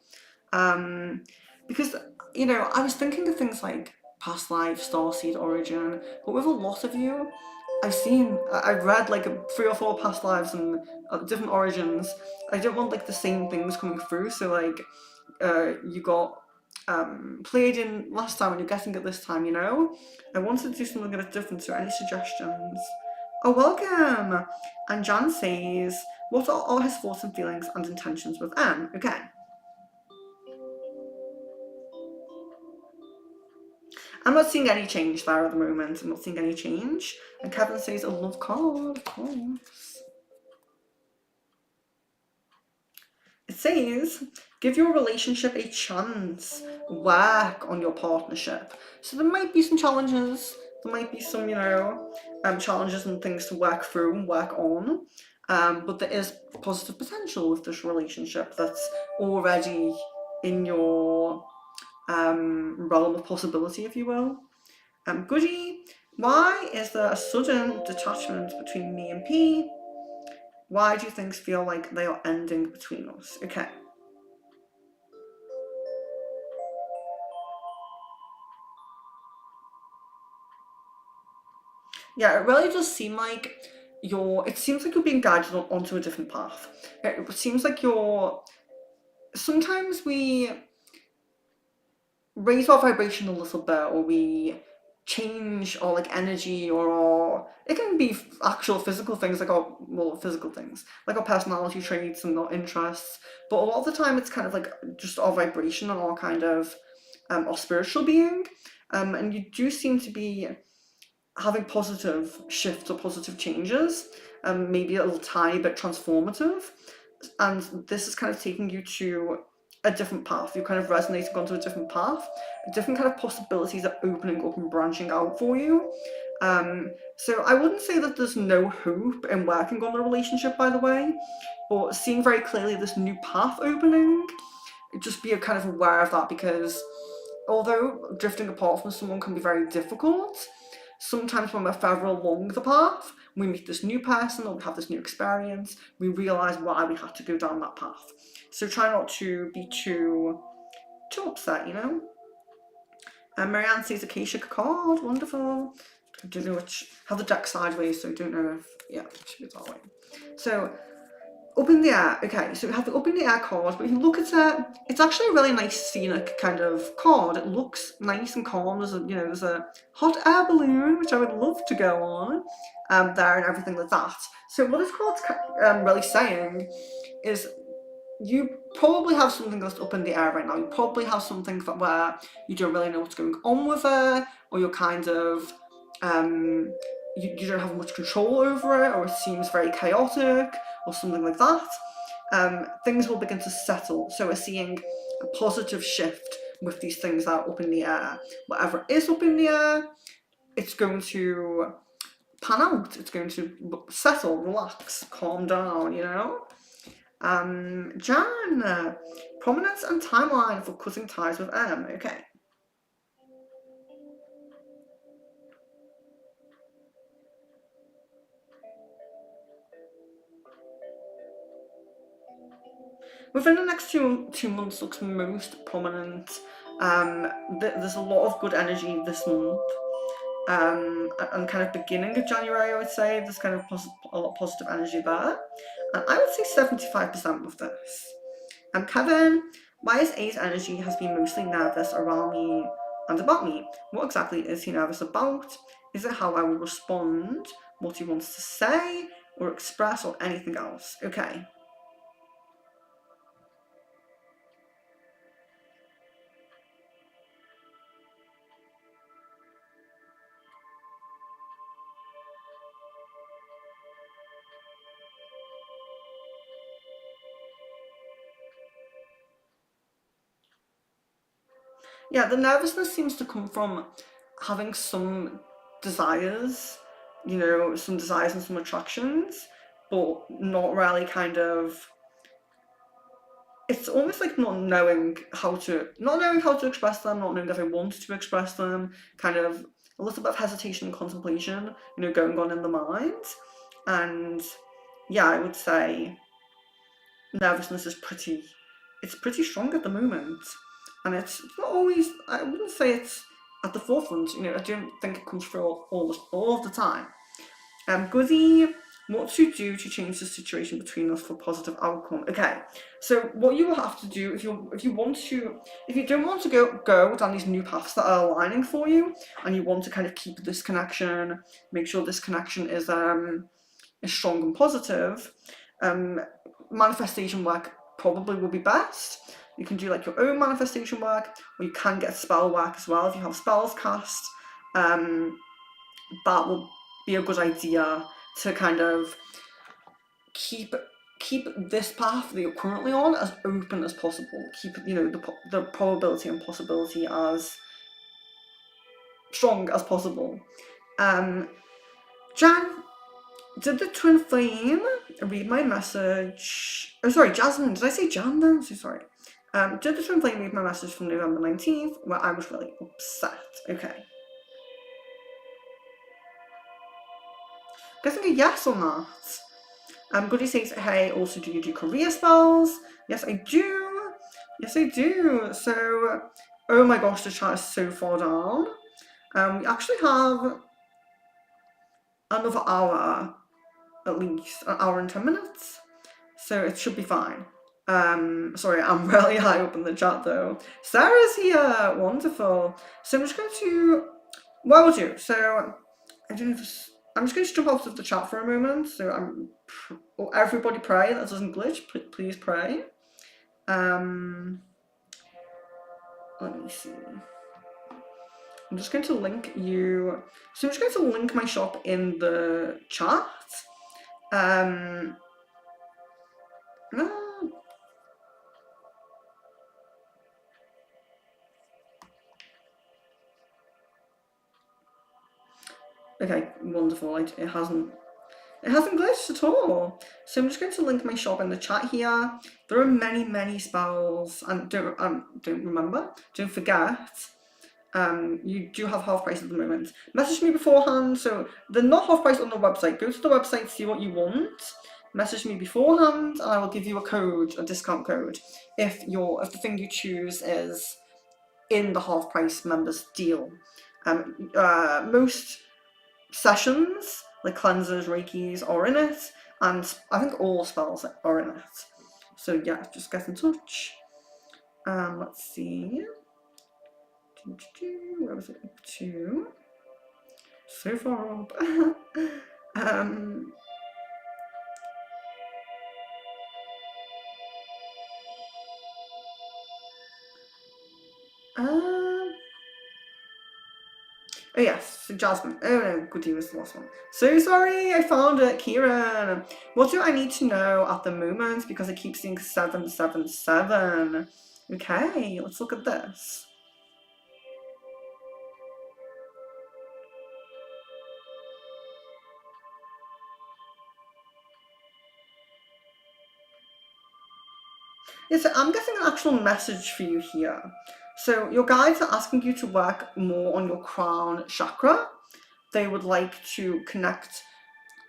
Um, because I was thinking of things like past life, starseed origin, but with a lot of you, I've read like 3 or 4 past lives and different origins. I don't want like the same things coming through. So like you got played in last time and you're getting it this time, I wanted to do something a bit different, so any suggestions? Oh, welcome! And Jan says, what are all his thoughts and feelings and intentions with M? Okay. I'm not seeing any change there at the moment. I'm not seeing any change. And Kevin says, a love card, of course. It says, give your relationship a chance. Work on your partnership. So there might be some challenges. There might be some, challenges and things to work through and work on. But there is positive potential with this relationship that's already in your realm of possibility, if you will. Goody, why is there a sudden detachment between me and P? Why do things feel like they are ending between us? Okay. Yeah, it really does seem like it seems like you're being guided onto a different path. It seems like sometimes we raise our vibration a little bit, or we change our like energy, or it can be actual physical things, like physical things, like our personality traits and our interests. But a lot of the time, it's kind of like just our vibration and our kind of our spiritual being. And you do seem to be having positive shifts or positive changes, maybe a little tiny bit transformative. And this is kind of taking you to a different path. You're kind of resonating onto a different path. Different kind of possibilities are opening up and branching out for you. So I wouldn't say that there's no hope in working on the relationship, by the way, but seeing very clearly this new path opening, just be kind of aware of that, because although drifting apart from someone can be very difficult, sometimes when we're further along the path, we meet this new person or we have this new experience, we realise why we had to go down that path. So try not to be too upset, And Marianne says Acacia card, wonderful. I don't know which, have the deck sideways, so I don't know if, yeah, it should be that way. So up in the air. Okay, so we have the up in the air card, but if you look at it, it's actually a really nice scenic kind of card. It looks nice and calm. There's a hot air balloon, which I would love to go on, there and everything like that. So what this card's really saying is you probably have something that's up in the air right now. You probably have something where you don't really know what's going on with it, or you're kind of you don't have much control over it, or it seems very chaotic, or something like that. Things will begin to settle. So we're seeing a positive shift with these things that are up in the air. Whatever is up in the air, it's going to pan out. It's going to settle, relax, calm down. Jan, prominence and timeline for cutting ties with M. Okay. Within the next 2 months looks most prominent. There's a lot of good energy this month. And kind of beginning of January, I would say there's kind of a lot of positive energy there. And I would say 75% of this. Kevin, why is A's energy has been mostly nervous around me and about me? What exactly is he nervous about? Is it how I will respond, what he wants to say or express, or anything else? Okay. Yeah, the nervousness seems to come from having some desires, some desires and some attractions, but not really kind of. It's almost like not knowing how to express them, not knowing if I want to express them, kind of a little bit of hesitation and contemplation, going on in the mind. And yeah, I would say nervousness is pretty strong at the moment, and it's not always. I wouldn't say it's at the forefront. I don't think it comes through all of the time. Goody, what to do to change the situation between us for positive outcome? Okay, so what you will have to do if you don't want to go down these new paths that are aligning for you, and you want to kind of keep this connection, make sure this connection is strong and positive. Manifestation work probably will be best. You can do like your own manifestation work, or you can get spell work as well if you have spells cast. That will be a good idea to kind of keep this path that you're currently on as open as possible. Keep the probability and possibility as strong as possible. Jan, did the twin flame read my message? Oh, sorry, Jasmine. Did I say Jan then? So sorry. Did the twin flame read my message from November 19th where I was really upset? Okay. Guessing a yes on that. Goody says, hey, also do you do career spells? Yes, I do. Yes, I do. So, oh my gosh, the chat is so far down. We actually have another hour, at least, an hour and 10 minutes. So it should be fine. Sorry, I'm really high up in the chat though. Sarah's here! Wonderful. So I'm just going to, what I'll do, so, I don't know if I'm just going to jump out of the chat for a moment. So everybody pray that doesn't glitch. Please pray. Let me see. I'm just going to link you. So I'm just going to link my shop in the chat. Okay, wonderful. It hasn't glitched at all. So I'm just going to link my shop in the chat here. There are many spells, and don't forget, you do have half price at the moment. Message me beforehand. So they're not half price on the website. Go to the website, see what you want. Message me beforehand, and I will give you a discount code, if the thing you choose is in the half price members deal. Most sessions, like cleansers, reikis, are in it, and I think all spells are in it. So yeah, just get in touch. Let's see. Where was it up to? So far up. Oh yes, so Jasmine. Oh no, Goody was the last one. So sorry, I found it, Kieran. What do I need to know at the moment? Because I keep seeing 777. Okay, let's look at this. Yeah, so I'm getting an actual message for you here. So your guides are asking you to work more on your crown chakra. They would like to connect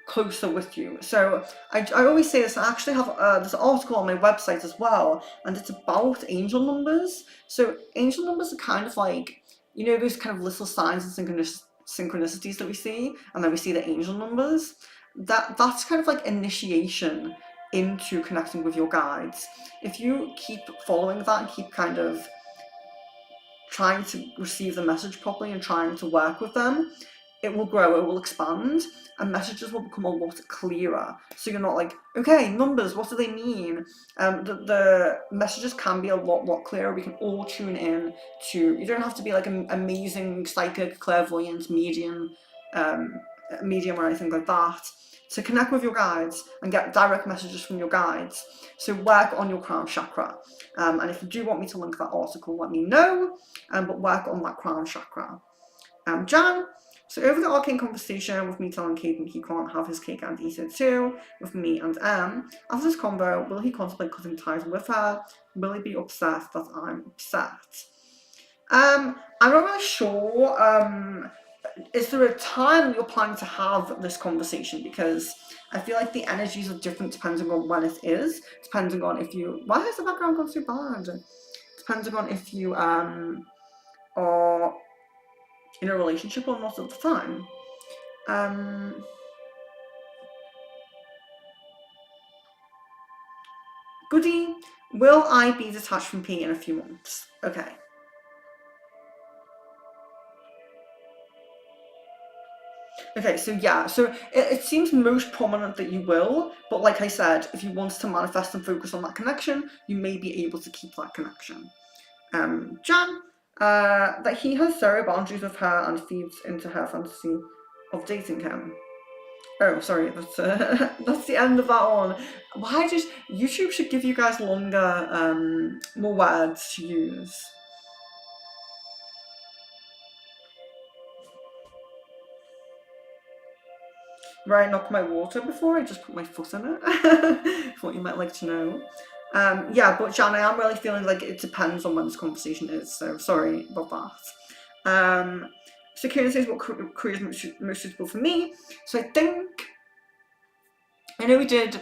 closer with you. So I always say this. I actually have this article on my website as well, and it's about angel numbers. So angel numbers are kind of like, those kind of little signs and synchronicities that we see, and then we see the angel numbers. That's kind of like initiation into connecting with your guides. If you keep following that and keep kind of trying to receive the message properly and trying to work with them, it will grow, it will expand, and messages will become a lot clearer. So you're not like, okay, numbers, what do they mean? The messages can be a lot clearer. We can all tune in to, you don't have to be like an amazing psychic, clairvoyant medium or anything like that. to connect with your guides and get direct messages from your guides. So work on your crown chakra. And if you do want me to link that article, let me know. But work on that crown chakra. Jan. So over the arcane conversation with me telling Caden he can't have his cake and eat it too, with me and M, after this convo, will he contemplate cutting ties with her? Will he be upset that I'm upset? I'm not really sure. Is there a time you're planning to have this conversation? Because I feel like the energies are different depending on when it is, depending on if you... Why has the background gone so bad? Depending on if you are in a relationship or not at the time. Goody, will I be detached from P in a few months? Okay. Okay, so yeah, so it seems most prominent that you will, but like I said, if you want to manifest and focus on that connection, you may be able to keep that connection. Jan, that he has zero boundaries with her and feeds into her fantasy of dating him. Oh, sorry, that's that's the end of that one. Why just YouTube should give you guys longer, more words to use. Where I knocked my water before, I just put my foot in it. Thought you might like to know. Yeah, but Jan, I am really feeling like it depends on when this conversation is, so sorry about that. So Kieran says what career is most suitable for me. So I think, I know we did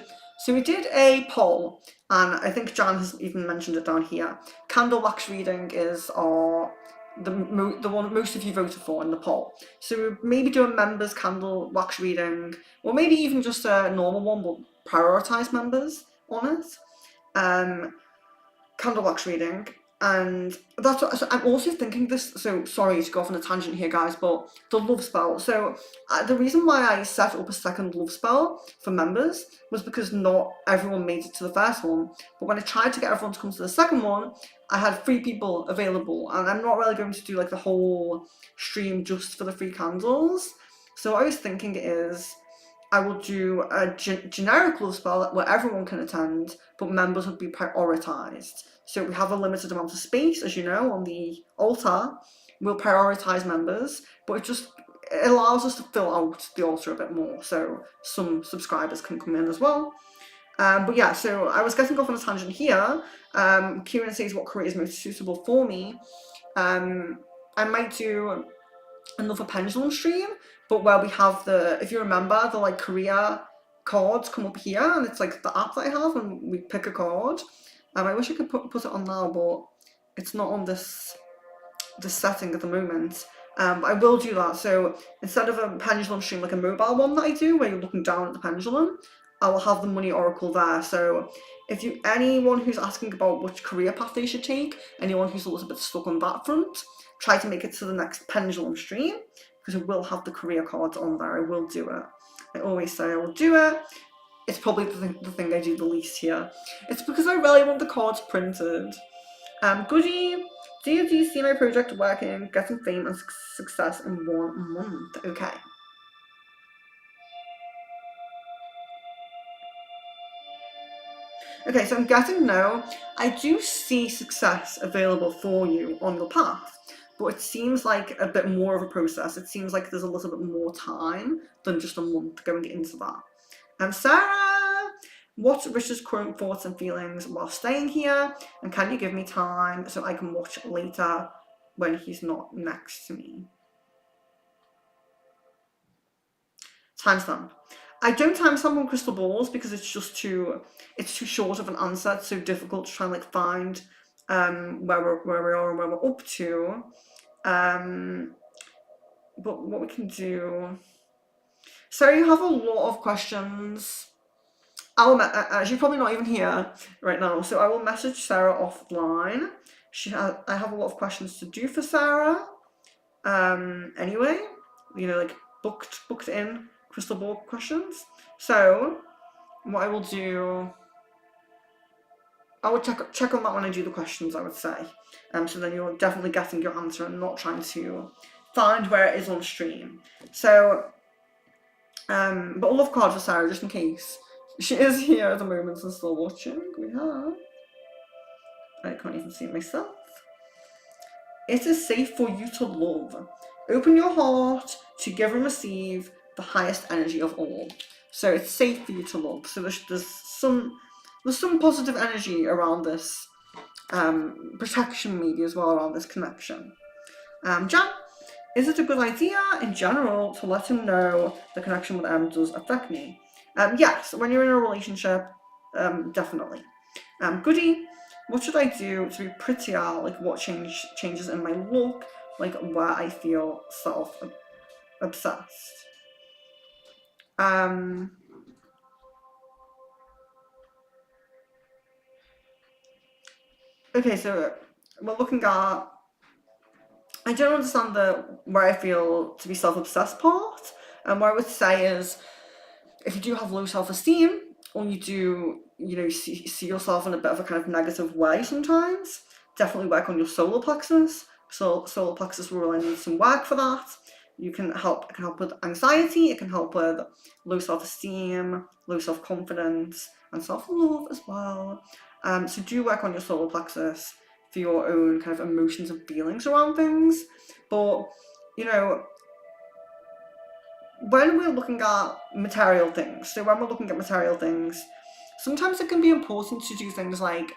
a poll, and I think Jan has even mentioned it down here. Candle wax reading is the one most of you voted for in the poll. So maybe do a members candle wax reading, or maybe even just a normal one, but prioritise members on it. Candle wax reading. And that's what, so I'm also thinking this, so sorry to go off on a tangent here guys, but the love spell. So the reason why I set up a second love spell for members was because not everyone made it to the first one. But when I tried to get everyone to come to the second one, I had 3 people available, and I'm not really going to do like the whole stream just for the 3 candles. So what I was thinking is, I will do a generic love spell where everyone can attend, but members would be prioritised. So we have a limited amount of space, as you know, on the altar. We'll prioritise members, but it allows us to fill out the altar a bit more, so some subscribers can come in as well. But yeah, so I was getting off on a tangent here. Kieran says what career is most suitable for me. I might do another pendulum stream, but where we have if you remember, the like career cards come up here, and it's like the app that I have, and we pick a card. I wish I could put it on now, but it's not on this setting at the moment. I will do that. So instead of a pendulum stream, like a mobile one that I do, where you're looking down at the pendulum, I will have the money oracle there. So if anyone who's asking about which career path they should take, anyone who's a little bit stuck on that front, try to make it to the next pendulum stream, because I will have the career cards on there. I will do it. I always say I will do it. It's probably the thing I do the least here. It's because I really want the cards printed. Goody, do you see my project working, getting fame and success in 1 month? Okay. Okay, so I'm getting no. I do see success available for you on your path, but it seems like a bit more of a process. It seems like there's a little bit more time than just a month going into that. Sarah, what Richard's current thoughts and feelings while staying here? And can you give me time so I can watch later when he's not next to me? Timestamp. I don't timestamp on crystal balls because it's too short of an answer. It's so difficult to try and like find where we are and where we're up to. But what we can do. Sarah, you have a lot of questions. She's probably not even here right now, so I will message Sarah offline. I have a lot of questions to do for Sarah. Anyway, like booked in crystal ball questions. So what I will do, I will check on that when I do the questions, I would say. So then you're definitely getting your answer and not trying to find where it is on stream. So But a love card for Sarah, just in case. She is here at the moment and still watching. We have. I can't even see it myself. It is safe for you to love. Open your heart to give and receive the highest energy of all. So it's safe for you to love. So there's some positive energy around this protection maybe as well around this connection. Jan, is it a good idea in general to let him know the connection with M does affect me? Yes, when you're in a relationship, definitely. Goody, what should I do to be prettier? Like what changes in my look? Like where I feel self-obsessed? Um, okay, so we're looking at. I don't understand the where I feel to be self-obsessed part. And what I would say is, if you do have low self-esteem, or you do, see yourself in a bit of a kind of negative way sometimes, definitely work on your solar plexus. So solar plexus will really need some work for that. It can help with anxiety, it can help with low self-esteem, low self-confidence, and self-love as well. So do work on your solar plexus for your own kind of emotions and feelings around things. But, you know, when we're looking at material things, sometimes it can be important to do things like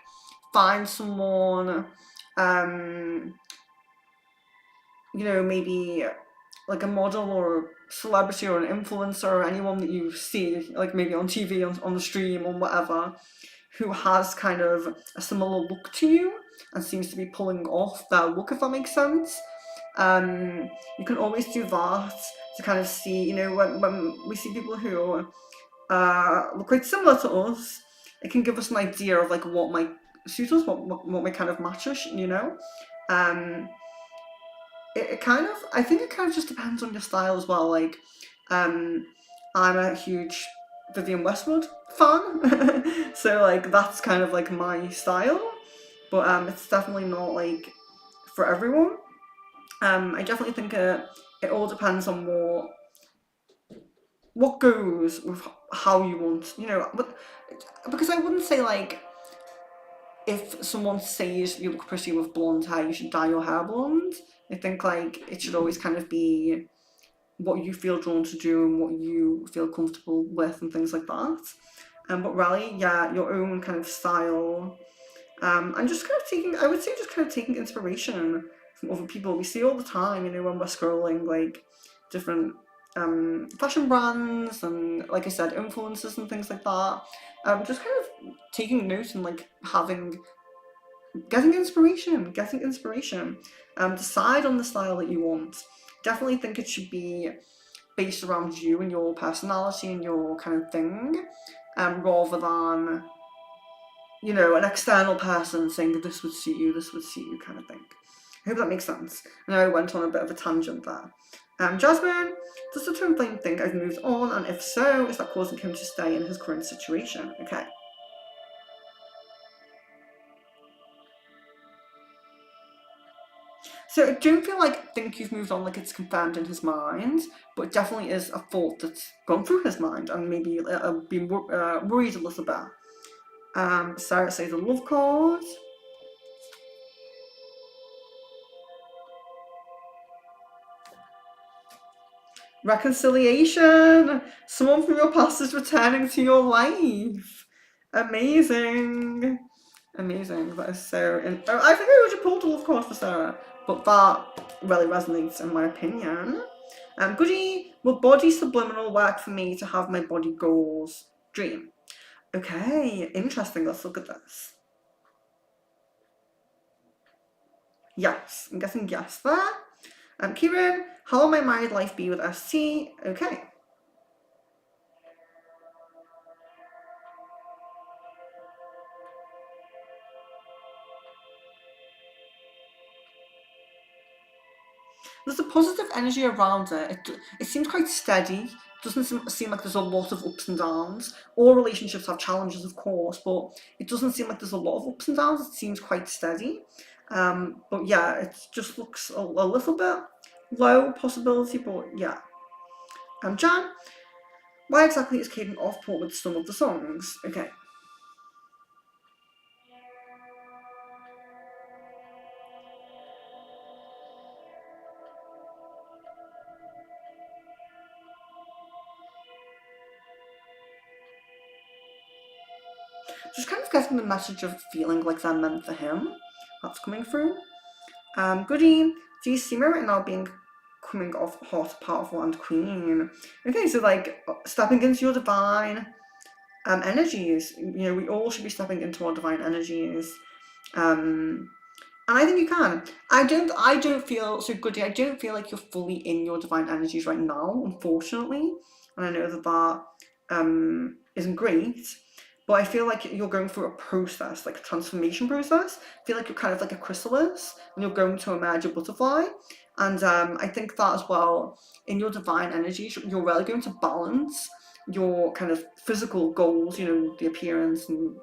find someone, um, maybe like a model or celebrity or an influencer or anyone that you see, like maybe on TV, on the stream or whatever, who has kind of a similar look to you and seems to be pulling off their look, if that makes sense. You can always do that to kind of see, when we see people who look quite similar to us, it can give us an idea of like what might suit us, what might kind of match us, Um, I think it kind of just depends on your style as well. Like, I'm a huge Vivienne Westwood fan, so like that's kind of like my style, but it's definitely not like for everyone. I definitely think it all depends on what goes with how you want, but because I wouldn't say like if someone says you look pretty with blonde hair, you should dye your hair blonde. I think like it should always kind of be what you feel drawn to do and what you feel comfortable with and things like that. But really, yeah, your own kind of style. And just kind of I would say just kind of taking inspiration from other people. We see all the time, when we're scrolling like different fashion brands and, like I said, influencers and things like that. Just kind of taking notes and like getting inspiration. Decide on the style that you want. Definitely think it should be based around you and your personality and your kind of thing, rather than an external person saying this would suit you kind of thing. I hope that makes sense. I know I went on a bit of a tangent there. Jasmine, does the twin flame think I've moved on, and if so, is that causing him to stay in his current situation? Okay. So I don't think you've moved on like it's confirmed in his mind, but it definitely is a thought that's gone through his mind and maybe been worried a little bit. Sarah says a love card. Reconciliation! Someone from your past is returning to your life. Amazing. Amazing. That is so. I think I already pulled a love card for Sarah, but that really resonates in my opinion. Goody, will body subliminal work for me to have my body goals dream? Okay, interesting. Let's look at this. Yes, I'm guessing yes there. Kieran, how will my married life be with ST? Okay. There's a positive energy around it. It seems quite steady. Doesn't seem like there's a lot of ups and downs. All relationships have challenges, of course, but it doesn't seem like there's a lot of ups and downs. It seems quite steady. But yeah, it just looks a little bit low possibility, but yeah. Jan, Why exactly is Caden off-put with some of the songs? Okay. Just kind of getting the message of feeling like they're meant for him. That's coming through. Goody, do you see me right now being coming off hot, powerful, and queen? Okay, so like stepping into your divine energies. You know, we all should be stepping into our divine energies. And I think you can. I don't feel so Goody. I don't feel like you're fully in your divine energies right now, unfortunately. And I know that isn't great. But I feel like you're going through a process, like a transformation process. I feel like you're kind of like a chrysalis, and you're going to emerge a butterfly. And I think that as well, in your divine energies, you're really going to balance your kind of physical goals, you know, the appearance and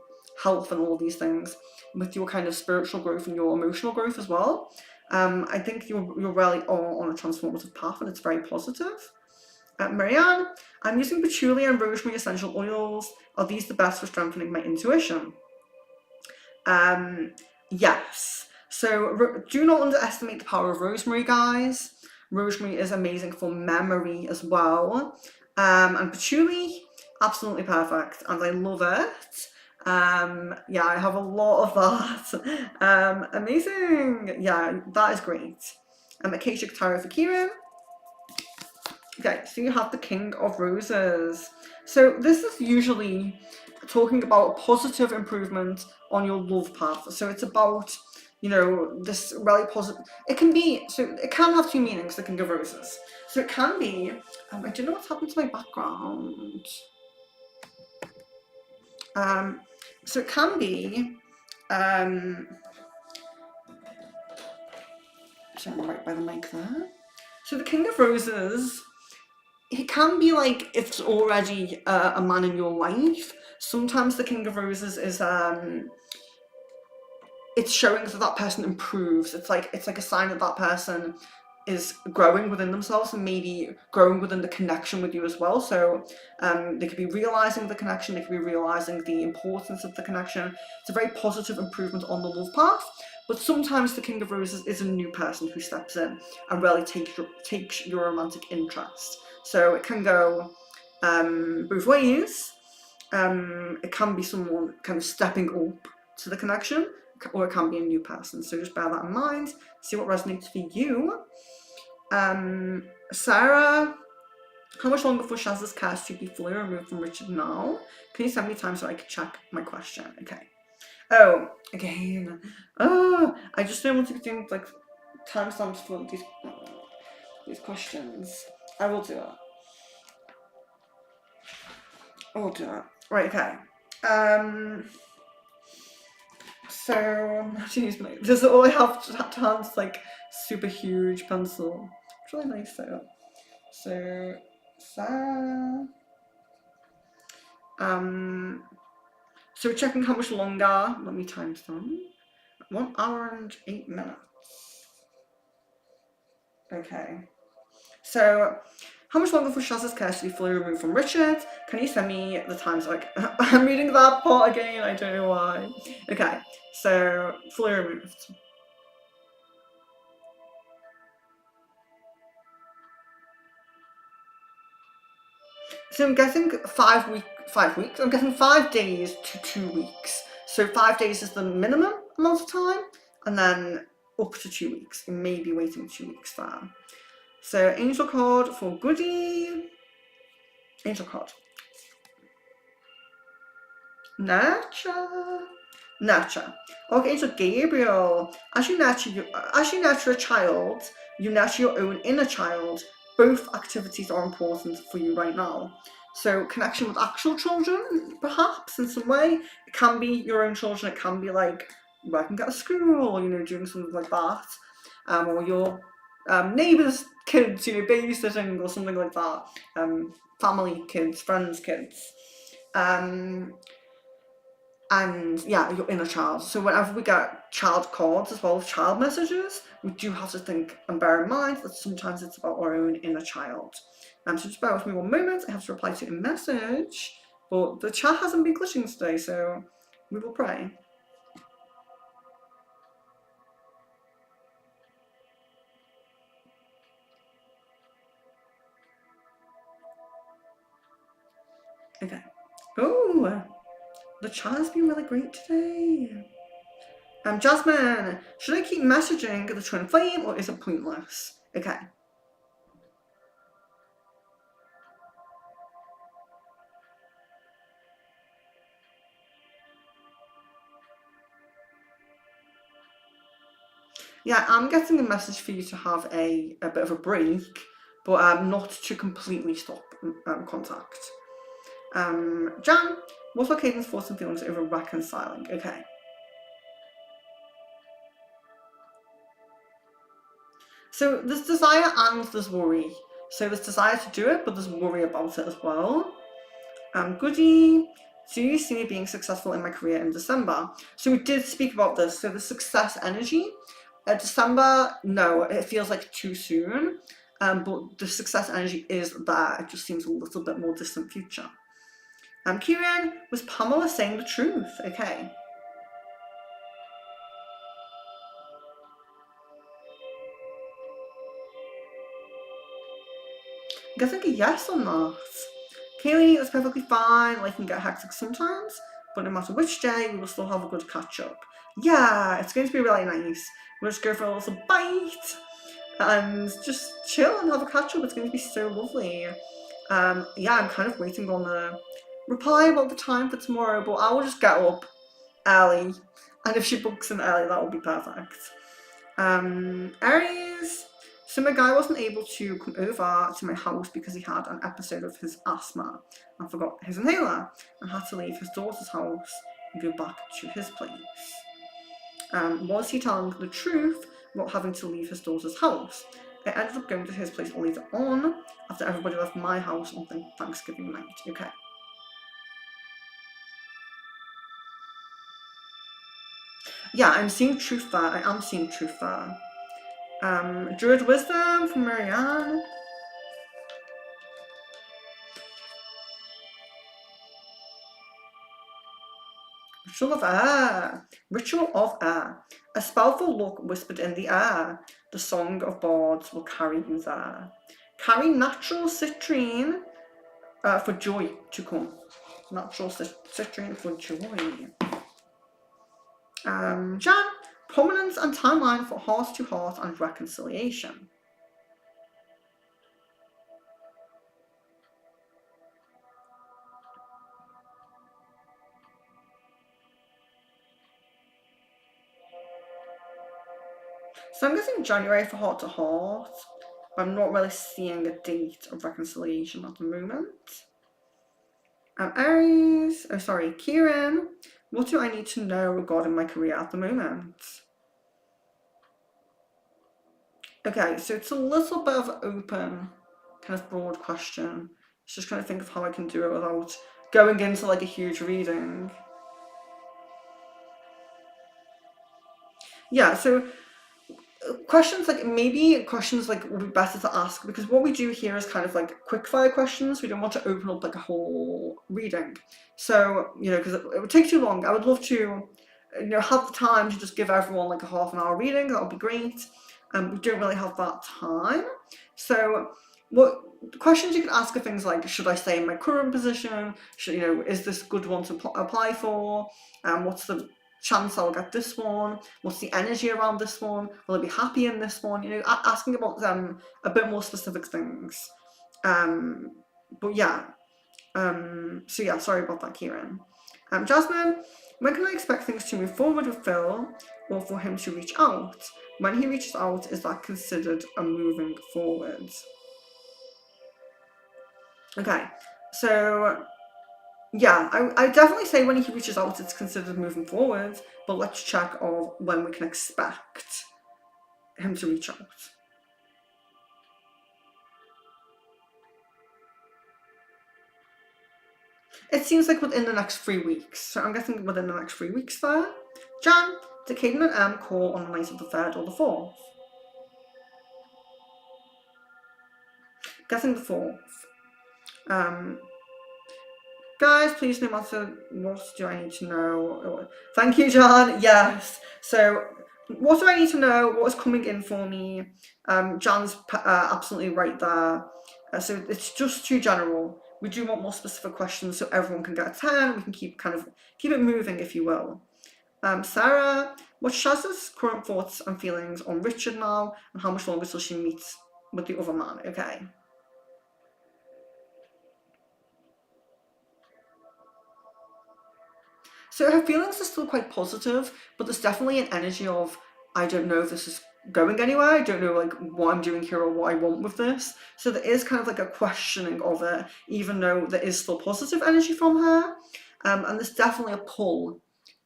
health and all these things, with your kind of spiritual growth and your emotional growth as well. I think you're really on a transformative path, and it's very positive. Marianne, I'm using patchouli and rosemary essential oils. Are these the best for strengthening my intuition? Yes. So do not underestimate the power of rosemary, guys. Rosemary is amazing for memory as well. And patchouli, absolutely perfect, and I love it. Yeah, I have a lot of that. Amazing. Yeah, that is great. Acacia Tarot for Kieran. Okay, so you have the King of Roses. So this is usually talking about a positive improvement on your love path. So it's about, you know, this really positive. It can be, so it can have two meanings, the King of Roses. So it can be, I don't know what's happened to my background. So it can be, sorry, I'm right by the mic there. So the King of Roses, it can be like it's already a man in your life. Sometimes the King of Roses is it's showing that person improves. It's like a sign that that person is growing within themselves, and maybe growing within the connection with you as well. So they could be realizing the connection, they could be realizing the importance of the connection. It's a very positive improvement on the love path. But sometimes the King of Roses is a new person who steps in and really takes your romantic interest. So it can go both ways. It can be someone kind of stepping up to the connection, or it can be a new person. So just bear that in mind. See what resonates for you. Sarah, how much longer for Shaz's cast to be fully removed from Richard now? Can you send me time so I can check my question? Okay. Oh, again. Oh, I just don't want to be doing like timestamps for these questions. I will do it. I will do it. Right, okay. So, this is all I have to hand is like super huge pencil. It's really nice though. So, Sarah. So we're checking how much longer. Let me timestamp. 1 hour and 8 minutes. Okay. So, how much longer for Shaz's case to be fully removed from Richard? Can you send me the times? Like, I'm reading that part again. I don't know why. Okay. So, fully removed. So I'm guessing 5 weeks. I'm guessing 5 days to 2 weeks. So 5 days is the minimum amount of time, and then up to 2 weeks. You may be waiting 2 weeks there. So angel card for Goody. Angel card. Nurture. Archangel Gabriel. As you nurture a child, you nurture your own inner child. Both activities are important for you right now. So connection with actual children, perhaps in some way. It can be your own children. It can be like working at a school, or doing something like that, or your neighbours' kids, babysitting or something like that. Family kids, friends' kids. And yeah, your inner child. So whenever we get child cards as well as child messages, we do have to think and bear in mind that sometimes it's about our own inner child. So just bear with me one moment. I have to reply to a message, but the chat hasn't been glitching today, so we will pray. Okay. Oh, the chat has been really great today. Jasmine, should I keep messaging the twin flame or is it pointless? Okay. Yeah, I'm getting a message for you to have a bit of a break, but not to completely stop contact. Jan, what's our Caden's thoughts and feelings over reconciling? Okay. So there's desire and there's worry. So there's desire to do it, but there's worry about it as well. Goody, do you see me being successful in my career in December? So we did speak about this. So the success energy, December, no, it feels like too soon. But the success energy is there. It just seems a little bit more distant future. Kieran, was Pamela saying the truth? Okay. I'm guessing a yes on that. Kaylee, that's perfectly fine. Life can get hectic sometimes, but no matter which day, we will still have a good catch up. Yeah, it's going to be really nice. We'll just go for a little bite and just chill and have a catch up. It's going to be so lovely. Yeah, I'm kind of waiting on the reply about the time for tomorrow, but I will just get up early, and if she books in early, that will be perfect. Aries. So my guy wasn't able to come over to my house because he had an episode of his asthma and forgot his inhaler and had to leave his daughter's house and go back to his place. Was he telling the truth about having to leave his daughter's house? I ended up going to his place later on after everybody left my house on Thanksgiving night. Okay. Yeah, I'm seeing truth there. I am seeing truth there. Druid Wisdom from Marianne. Ritual of Air. Ritual of Air. A spellful look whispered in the air. The song of bards will carry you there. Carry natural citrine for joy to come. Natural citrine for joy. Jan. Prominence and timeline for heart to heart and reconciliation. So I'm guessing January for heart to heart. I'm not really seeing a date of reconciliation at the moment. Aries, oh sorry, Kieran, what do I need to know regarding my career at the moment? Okay, so it's a little bit of an open, kind of broad question. Just trying to think of how I can do it without going into like a huge reading. Yeah, so questions like would be better to ask because what we do here is kind of like quick fire questions. We don't want to open up like a whole reading. So, because it would take too long. I would love to, have the time to just give everyone like a half an hour reading. That would be great. We don't really have that time. So what questions you can ask are things like, should I stay in my current position? Is this a good one to apply for? What's the chance I'll get this one? What's the energy around this one? Will I be happy in this one? Asking about a bit more specific things. But yeah. So yeah, sorry about that, Kieran. Jasmine, when can I expect things to move forward with Phil or for him to reach out? When he reaches out, is that considered a moving forward? Okay, so yeah, I definitely say when he reaches out, it's considered moving forward, but let's check of when we can expect him to reach out. It seems like within the next 3 weeks, so I'm guessing within the next 3 weeks there. Jan, did Caden and Em call on the night of the 3rd or the 4th? Guessing the 4th. Guys, please, no matter what do I need to know. Thank you, John. Yes. So, what do I need to know? What is coming in for me? John's absolutely right there. So it's just too general. We do want more specific questions so everyone can get a 10. We can keep it moving, if you will. Sarah, what's Shaz's current thoughts and feelings on Richard now, and how much longer till she meets with the other man? Okay. So her feelings are still quite positive, but there's definitely an energy of, I don't know if this is going anywhere. I don't know like what I'm doing here or what I want with this. So there is kind of like a questioning of it, even though there is still positive energy from her. And there's definitely a pull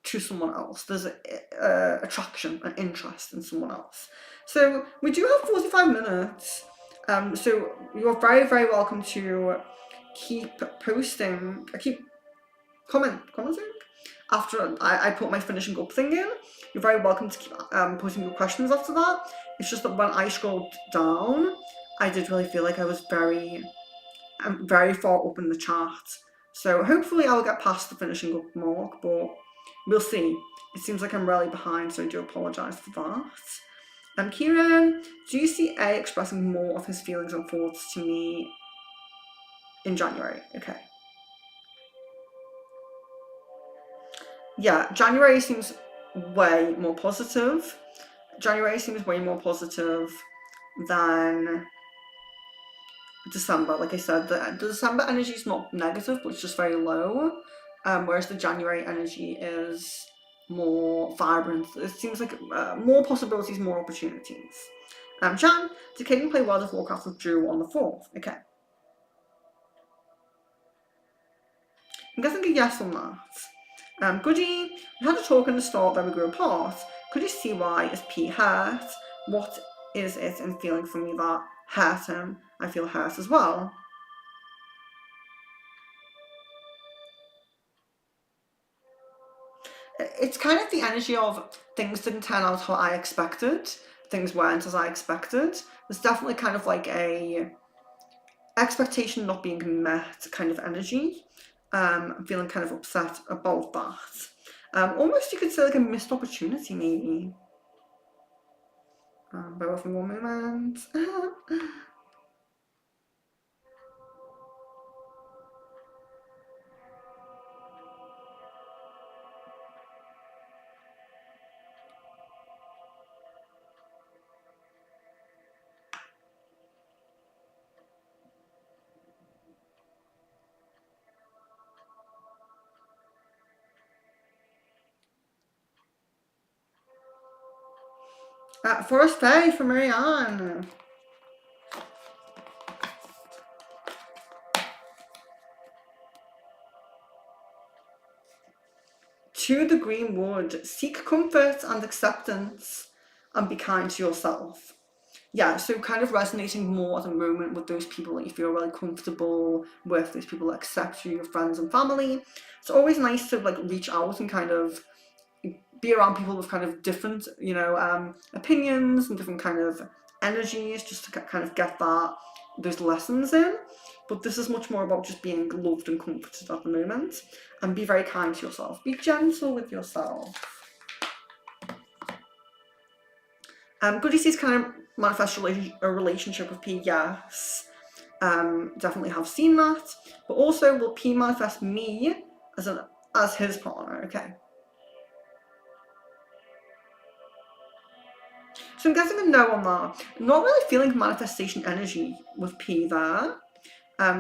to someone else. There's a attraction, an interest in someone else. So we do have 45 minutes. So you're very, very welcome to keep posting, keep commenting after I put my finishing up thing in. You're very welcome to keep posting your questions after that. It's just that when I scrolled down, I did really feel like I was very far up in the chart. So hopefully I'll get past the finishing up mark, but we'll see. It seems like I'm really behind, so I do apologise for that. And Kieran, do you see A expressing more of his feelings and thoughts to me in January? Okay. Yeah, January seems way more positive. January seems way more positive than December. Like I said, the December energy is not negative, but it's just very low. Whereas the January energy is more vibrant. It seems like more possibilities, more opportunities. Jan, did Kaden play World of Warcraft with Drew on the 4th? Okay. I'm guessing a yes on that. Goody, we had a talk in the start that we grew apart. Could you see why is P hurt? What is it in feeling for me that hurt him? I feel hurt as well. It's kind of the energy of things didn't turn out how I expected. Things weren't as I expected. There's definitely kind of like a expectation not being met kind of energy. I'm feeling kind of upset about that. Almost you could say like a missed opportunity maybe. Bear with me one moment. Forest Faye for Marianne. To the Greenwood, seek comfort and acceptance and be kind to yourself. Yeah, so kind of resonating more at the moment with those people that you feel really comfortable with, those people that accept you, your friends and family. It's always nice to like reach out and kind of be around people with kind of different, opinions and different kind of energies, just to kind of get those lessons in. But this is much more about just being loved and comforted at the moment, and be very kind to yourself. Be gentle with yourself. Goody sees kind of manifest a relationship with P, yes. Definitely have seen that. But also, will P manifest me as his partner? Okay. So I'm guessing a no on that. Not really feeling manifestation energy with P there.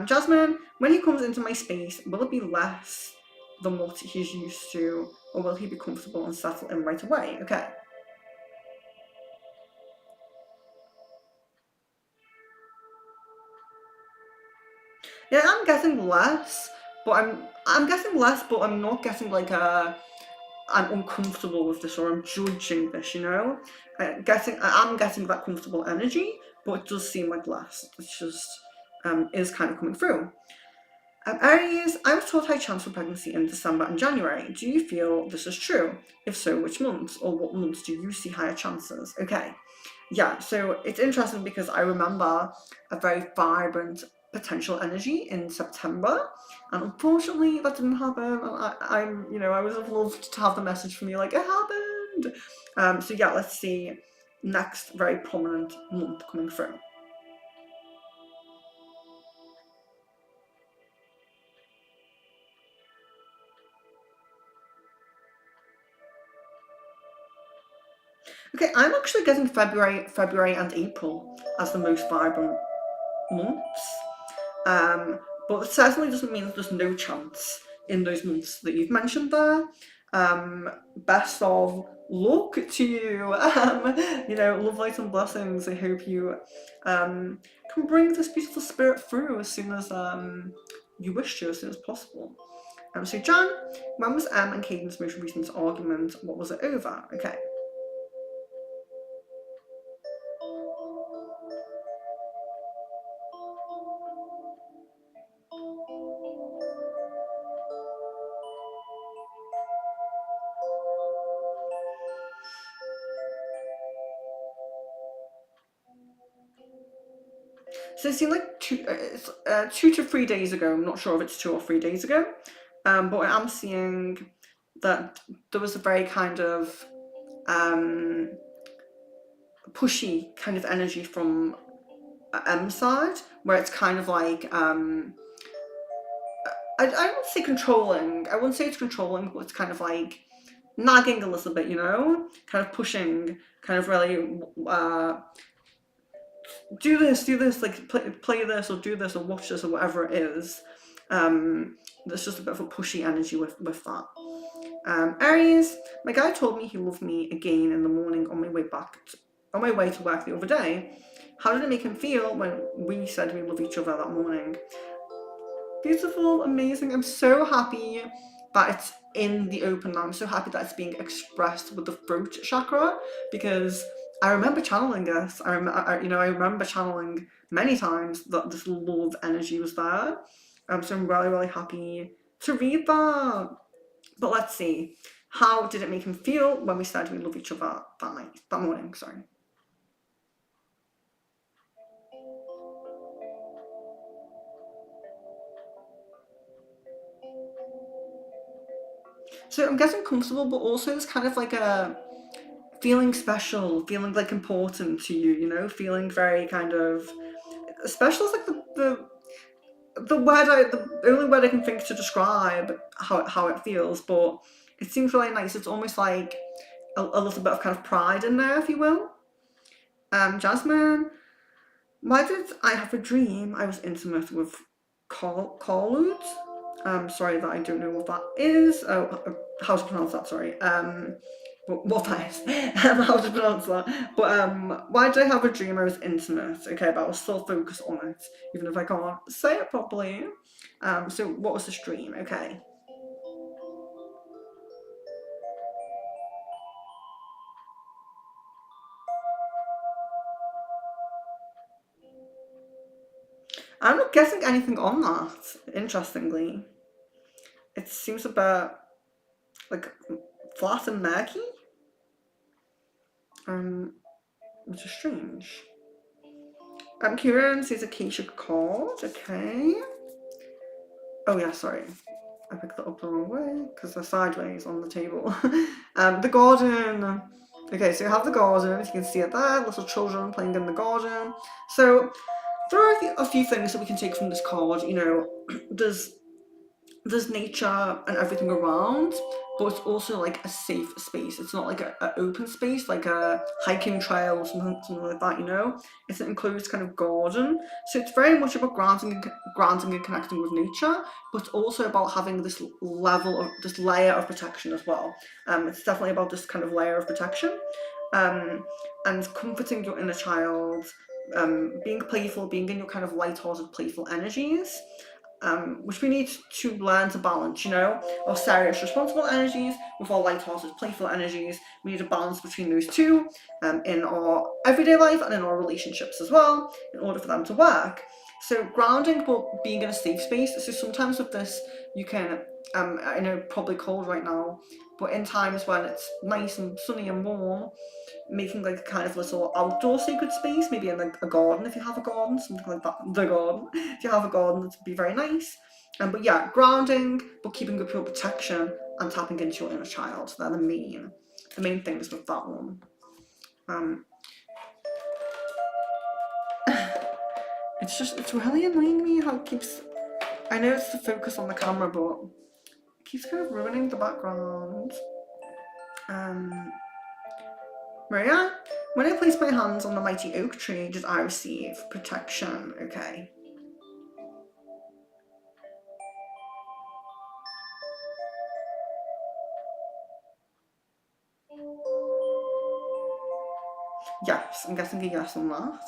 Jasmine, when he comes into my space, will it be less than what he's used to, or will he be comfortable and settle in right away? Okay. Yeah, I'm guessing less, but I'm guessing less, but I'm not guessing like I'm uncomfortable with this or I'm judging this, you know? I'm getting that comfortable energy, but it does seem like less. It's just is kind of coming through. Aries, I was told high chance for pregnancy in December and January. Do you feel this is true? If so, which months or what months do you see higher chances? Okay. Yeah, so it's interesting because I remember a very vibrant potential energy in September, and unfortunately that didn't happen. And I would have loved to have the message from you like it happened. So yeah, let's see next very prominent month coming through. Okay, I'm actually getting February and April as the most vibrant months. Um, but it certainly doesn't mean there's no chance in those months that you've mentioned there. Best of luck to you. Love, light, and blessings. I hope you can bring this beautiful spirit through as soon as you wish to, as soon as possible. So, Jan, when was Em and Caden's most recent argument? What was it over? Okay. So it seemed like 2 to 3 days ago. I'm not sure if it's 2 or 3 days ago, but I am seeing that there was a very kind of um, pushy kind of energy from M side, where it's kind of like I wouldn't say controlling. I wouldn't say it's controlling, but it's kind of like nagging a little bit, kind of pushing, kind of really do this, like play this or do this or watch this or whatever it is. There's just a bit of a pushy energy with that. Aries, my guy told me he loved me again in the morning on my way to work the other day. How did it make him feel when we said we love each other that morning? Beautiful, amazing. I'm so happy that it's in the open now. I'm so happy that it's being expressed with the throat chakra, because I remember channeling this. I remember channeling many times that this love energy was there. So I'm really, really happy to read that. But let's see. How did it make him feel when we said we love each other that morning, sorry. So I'm getting comfortable, but also it's kind of like a feeling special, feeling like important to you, feeling very kind of special is like the only word I can think to describe how it feels, but it seems really nice. It's almost like a little bit of kind of pride in there, if you will. Jasmine, why did I have a dream I was intimate with Carlude? Sorry that I don't know what that is. Oh, how to pronounce that, sorry. What that is. How to pronounce that. But why did I have a dream I was intimate? Okay, but I was still focused on it, even if I can't say it properly. So what was this dream? Okay. I'm not guessing anything on that, interestingly. It seems a bit like flat and murky. Which is strange. Kieran says Acacia card. Okay. Oh yeah, sorry. I picked that up the wrong way because they're sideways on the table. The garden. Okay, so you have the garden. You can see it there. Little children playing in the garden. So there are a few things that we can take from this card. There's nature and everything around, but it's also like a safe space. It's not like an open space, like a hiking trail or something like that. It's an enclosed kind of garden. So it's very much about grounding and connecting with nature, but it's also about having this layer of protection as well. It's definitely about this kind of layer of protection, and comforting your inner child, being playful, being in your kind of light-hearted, playful energies, which we need to learn to balance, our serious, responsible energies with our light-hearted, playful energies. We need a balance between those two in our everyday life and in our relationships as well, in order for them to work. So grounding, but being in a safe space. So sometimes with this, you can, I know probably cold right now, but in times when it's nice and sunny and warm, making like a kind of little outdoor sacred space, maybe in like a garden if you have a garden, something like that. The garden, if you have a garden, that'd be very nice. But yeah, grounding, but keeping good protection and tapping into your inner child. They're the main things with that one. It's really annoying me how it keeps. I know it's the focus on the camera, but it keeps kind of ruining the background. Maria, when I place my hands on the mighty oak tree, did I receive protection? Okay. Yes, I'm guessing a yes on that.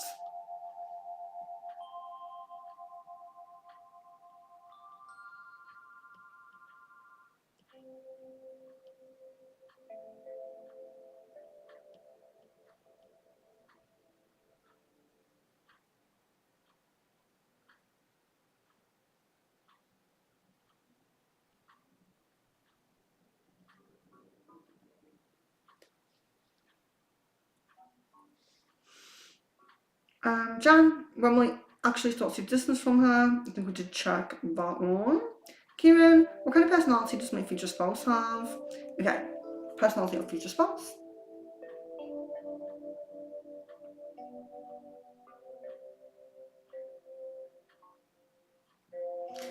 Jan, when we actually start to distance from her, I think we did check that one. Kieran, what kind of personality does my future spouse have? Okay, personality of future spouse.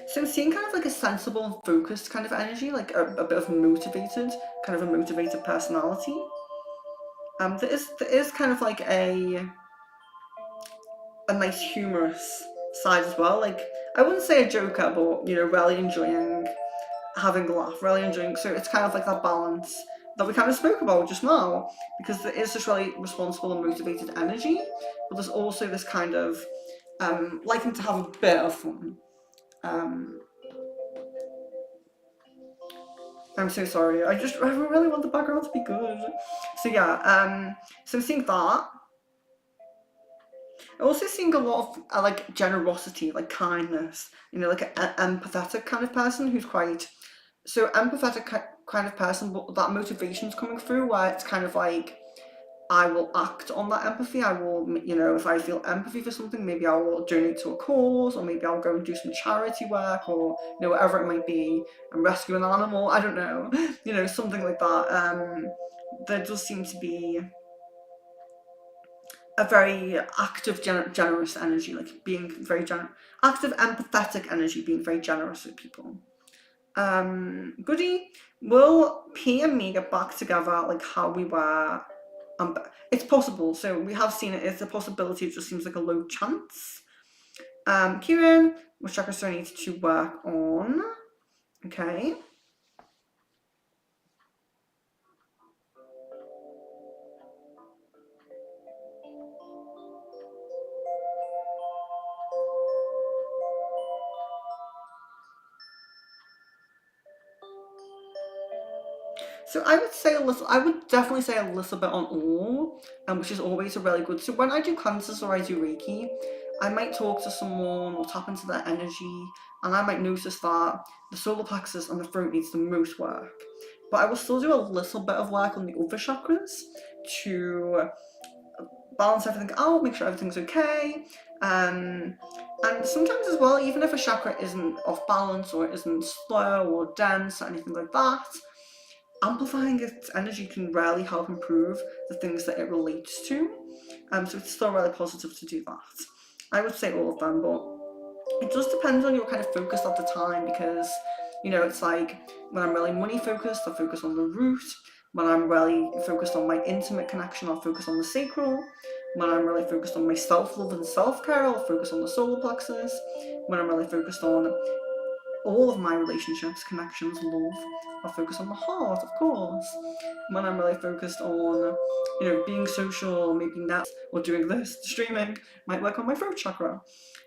So seeing kind of like a sensible and focused kind of energy, like a bit of motivated, kind of a motivated personality. There is kind of like a nice humorous side as well. Like I wouldn't say a joker, but really enjoying having a laugh, really enjoying. So it's kind of like that balance that we kind of spoke about just now, because there is this really responsible and motivated energy, but there's also this kind of liking to have a bit of fun. I'm so sorry. I really want the background to be good. So yeah, so I'm seeing that. I'm also seeing a lot of like generosity, like kindness. Like an empathetic kind of person who's quite so empathetic kind of person, but that motivation's coming through where it's kind of like I will act on that empathy. I will, if I feel empathy for something, maybe I will donate to a cause, or maybe I'll go and do some charity work, or whatever it might be, and rescue an animal. I don't know, something like that. There does seem to be a very active, generous energy, like being very active, empathetic energy, being very generous with people. Goody, will P and me get back together like how we were? It's possible. So we have seen it. It's a possibility. It just seems like a low chance. Kieran, which chakra still needs to work on. Okay. So I would say a little. I would definitely say a little bit on all, which is always a really good. So when I do cleanses or I do Reiki, I might talk to someone or tap into their energy, and I might notice that the solar plexus and the throat needs the most work. But I will still do a little bit of work on the other chakras to balance everything out, make sure everything's okay. And sometimes as well, even if a chakra isn't off balance or it isn't slow or dense or anything like that, amplifying its energy can really help improve the things that it relates to. So it's still really positive to do that. I would say all of them, but it does depend on your kind of focus at the time, because it's like when I'm really money focused, I'll focus on the root. When I'm really focused on my intimate connection, I'll focus on the sacral. When I'm really focused on my self-love and self-care, I'll focus on the solar plexus. When I'm really focused on all of my relationships, connections, love, I'll focus on the heart, of course. When I'm really focused on, being social, maybe Netflix or doing this, streaming, might work on my throat chakra.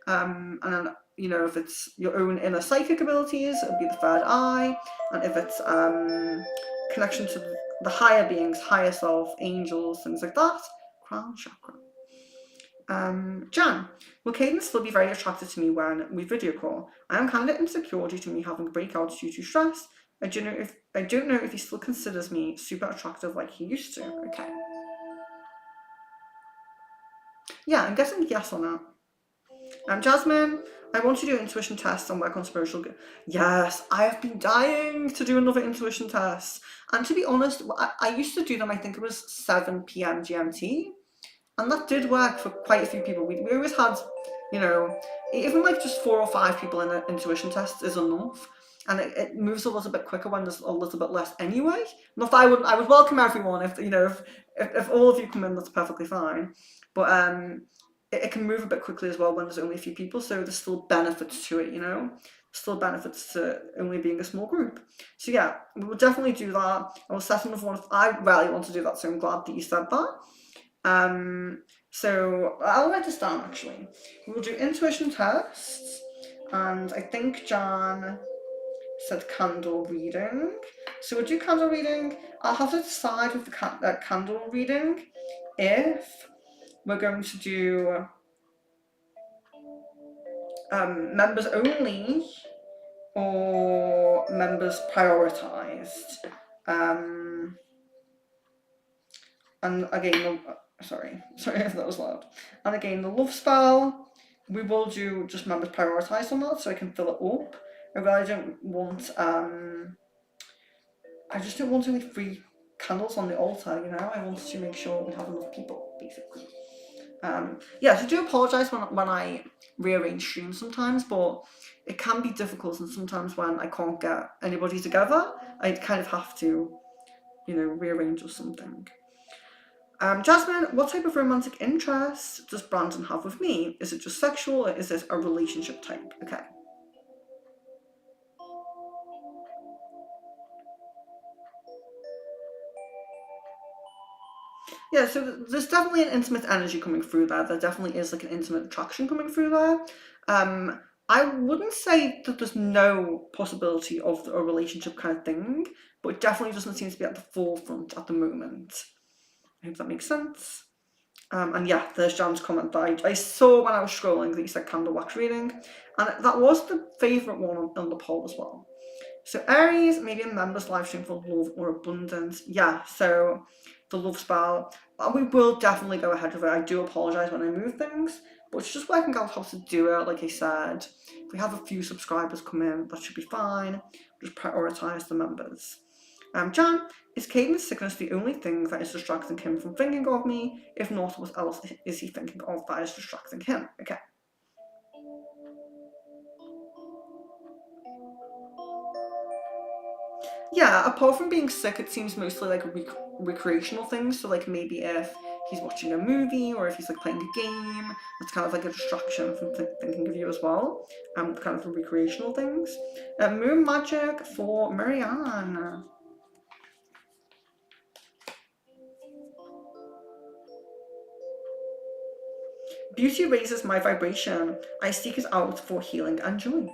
And then, if it's your own inner psychic abilities, it'll be the third eye. And if it's connection to the higher beings, higher self, angels, things like that, crown chakra. Jan, will Cadence still be very attracted to me when we video call? I am kind of insecure due to me having breakouts due to stress, I don't know if he still considers me super attractive like he used to. Okay. Yeah, I'm guessing yes or no. Jasmine, I want to do intuition tests and work on spiritual. Yes, I have been dying to do another intuition test. And to be honest, I used to do them, I think it was 7 p.m. GMT. And that did work for quite a few people. We always had, you know, even like just 4 or 5 people in an intuition test is enough. And it moves a little bit quicker when there's a little bit less anyway. Not that I would welcome everyone if, you know, if all of you come in, that's perfectly fine. But it can move a bit quickly as well when there's only a few people. So there's still benefits to it, you know. Still benefits to only being a small group. So yeah, we will definitely do that. I will set another one. I really want to do that, so I'm glad that you said that. So I'll write this down actually. We'll do intuition tests, and I think Jan said candle reading. So we'll do candle reading. I'll have to decide with the candle reading if we're going to do members only or members prioritized. And again, sorry if that was loud. And again, the love spell, we will do just members prioritized on that so I can fill it up. I really don't want, I just don't want only 3 candles on the altar, you know? I want to make sure we have enough people, basically. Yeah, so I do apologise when I rearrange streams sometimes, but it can be difficult, and sometimes when I can't get anybody together, I kind of have to, you know, rearrange or something. Jasmine, what type of romantic interest does Brandon have with me? Is it just sexual, or is it a relationship type? Okay. Yeah, so there's definitely an intimate energy coming through there. There definitely is like an intimate attraction coming through there. I wouldn't say that there's no possibility of a relationship kind of thing, but it definitely doesn't seem to be at the forefront at the moment. I hope that makes sense. And yeah, there's Jan's comment that I saw when I was scrolling that you said candle wax reading, and that was the favourite one on the poll as well. So Aries, maybe a member's live stream for love or abundance. Yeah, so the love spell. We will definitely go ahead with it. I do apologise when I move things, but it's just working out how to do it, like I said. If we have a few subscribers come in, that should be fine. Just prioritise the members. Jan, is Caden's sickness the only thing that is distracting him from thinking of me? If not, what else is he thinking of that is distracting him? Okay. Yeah, apart from being sick, it seems mostly like recreational things. So like maybe if he's watching a movie or if he's like playing a game, that's kind of like a distraction from thinking of you as well. Kind of the recreational things. Moon magic for Marianne. Beauty raises my vibration. I seek it out for healing and joy.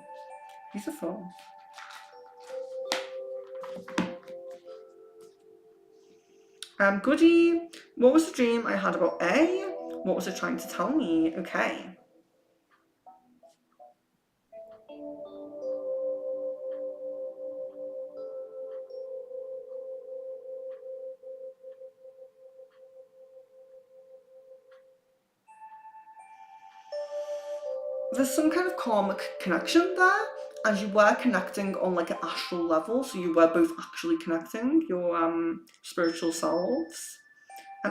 Beautiful. Goody. What was the dream I had about A? What was it trying to tell me? Okay. There's some kind of karmic connection there, and you were connecting on like an astral level, so you were both actually connecting your spiritual selves.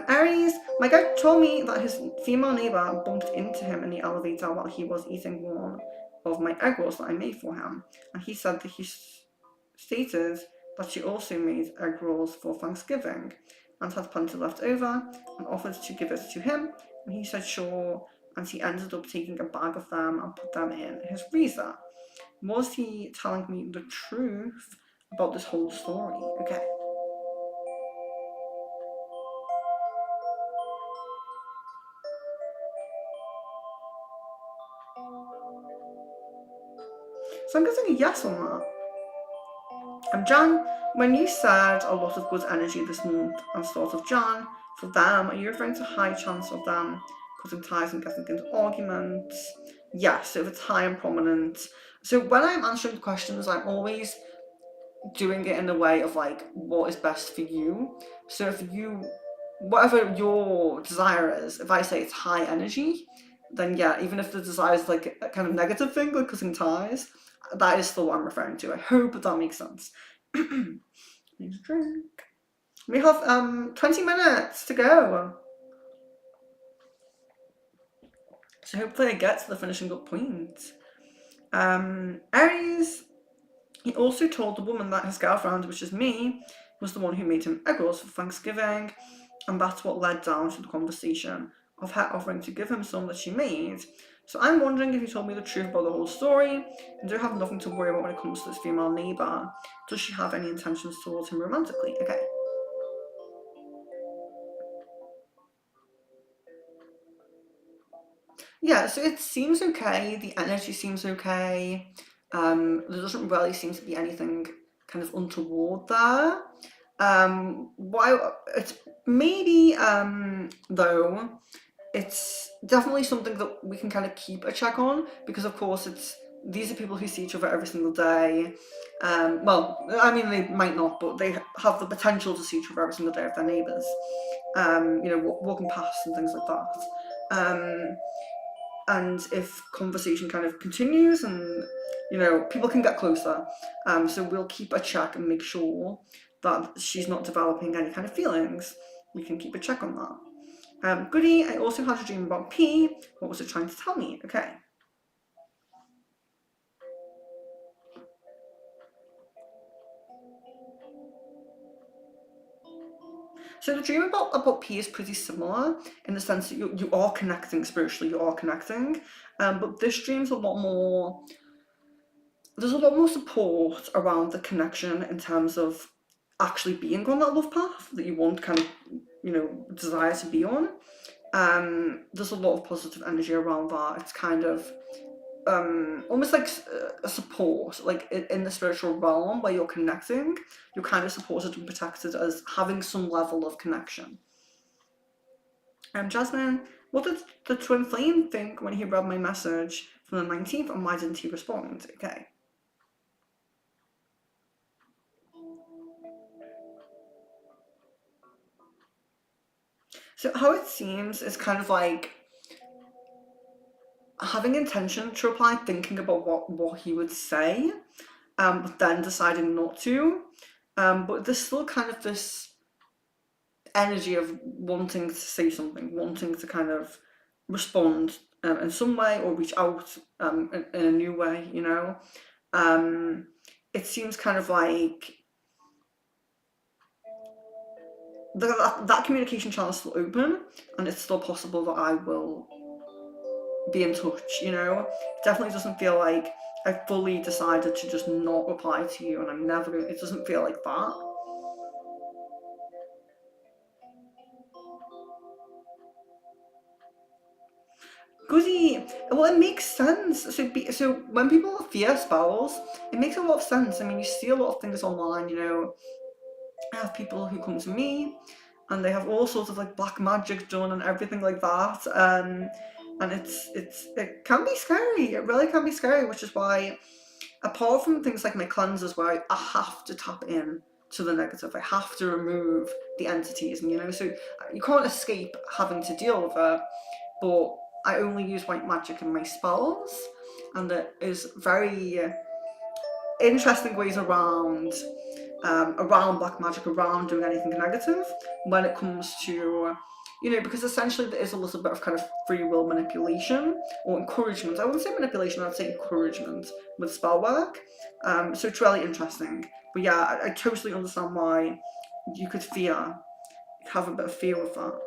Aries, my guy told me that his female neighbor bumped into him in the elevator while he was eating one of my egg rolls that I made for him, and he said that he stated that she also made egg rolls for Thanksgiving and had plenty left over and offered to give it to him, and he said sure, and he ended up taking a bag of them and put them in his freezer. Was he telling me the truth about this whole story? Okay. So I'm guessing a yes on that. Jan, when you said a lot of good energy this month and start of Jan, for them, are you referring to high chance of them cutting ties and getting into arguments? Yes, so if it's high and prominent. So when I'm answering the questions, I'm always doing it in a way of like what is best for you. So if you, whatever your desire is, if I say it's high energy, then yeah, even if the desire is like a kind of negative thing, like cutting ties, that is still what I'm referring to. I hope that makes sense. Need a drink. We have 20 minutes to go. So hopefully I get to the finishing up point. Aries, he also told the woman that his girlfriend, which is me, was the one who made him egg rolls for Thanksgiving, and that's what led down to the conversation of her offering to give him some that she made. So I'm wondering if he told me the truth about the whole story, and do I have nothing to worry about when it comes to this female neighbour? Does she have any intentions towards him romantically? Okay. Yeah, so it seems okay. The energy seems okay. There doesn't really seem to be anything kind of untoward there. Why it's maybe though it's definitely something that we can kind of keep a check on, because of course it's these are people who see each other every single day. Well, I mean they might not, but they have the potential to see each other every single day if they're neighbours. Walking past and things like that. And if conversation kind of continues and people can get closer, so we'll keep a check and make sure that she's not developing any kind of feelings. We can keep a check on that. Goody, I also had a dream about P. What was it trying to tell me? Okay. So the dream about P is pretty similar in the sense that you are connecting spiritually, you are connecting, but this dream's a lot more, there's a lot more support around the connection in terms of actually being on that love path that you want kind of, desire to be on. There's a lot of positive energy around that. It's kind of almost like a support, like in the spiritual realm where you're connecting, you're kind of supported and protected as having some level of connection. Jasmine, what did the twin flame think when he read my message from the 19th, and why didn't he respond? Okay. So how it seems is kind of like having intention to reply, thinking about what he would say, but then deciding not to. But there's still kind of this energy of wanting to say something, wanting to kind of respond in some way or reach out in a new way, It seems kind of like that communication channel is still open, and it's still possible that I will be in touch. It definitely doesn't feel like I fully decided to just not reply to you and I'm never going, it doesn't feel like that. Goody. Well, it makes sense. So when people fear spells, it makes a lot of sense. I mean, you see a lot of things online. I have people who come to me, and they have all sorts of like black magic done and everything like that. And it can be scary. It really can be scary, which is why, apart from things like my cleansers, where I have to tap in to the negative, I have to remove the entities, and so you can't escape having to deal with it. But I only use white magic in my spells, and there is very interesting ways around black magic, around doing anything negative when it comes to, because essentially there is a little bit of kind of free will manipulation or encouragement. I wouldn't say manipulation, I'd say encouragement with spell work. So it's really interesting. But yeah, I totally understand why you could have a bit of fear with that.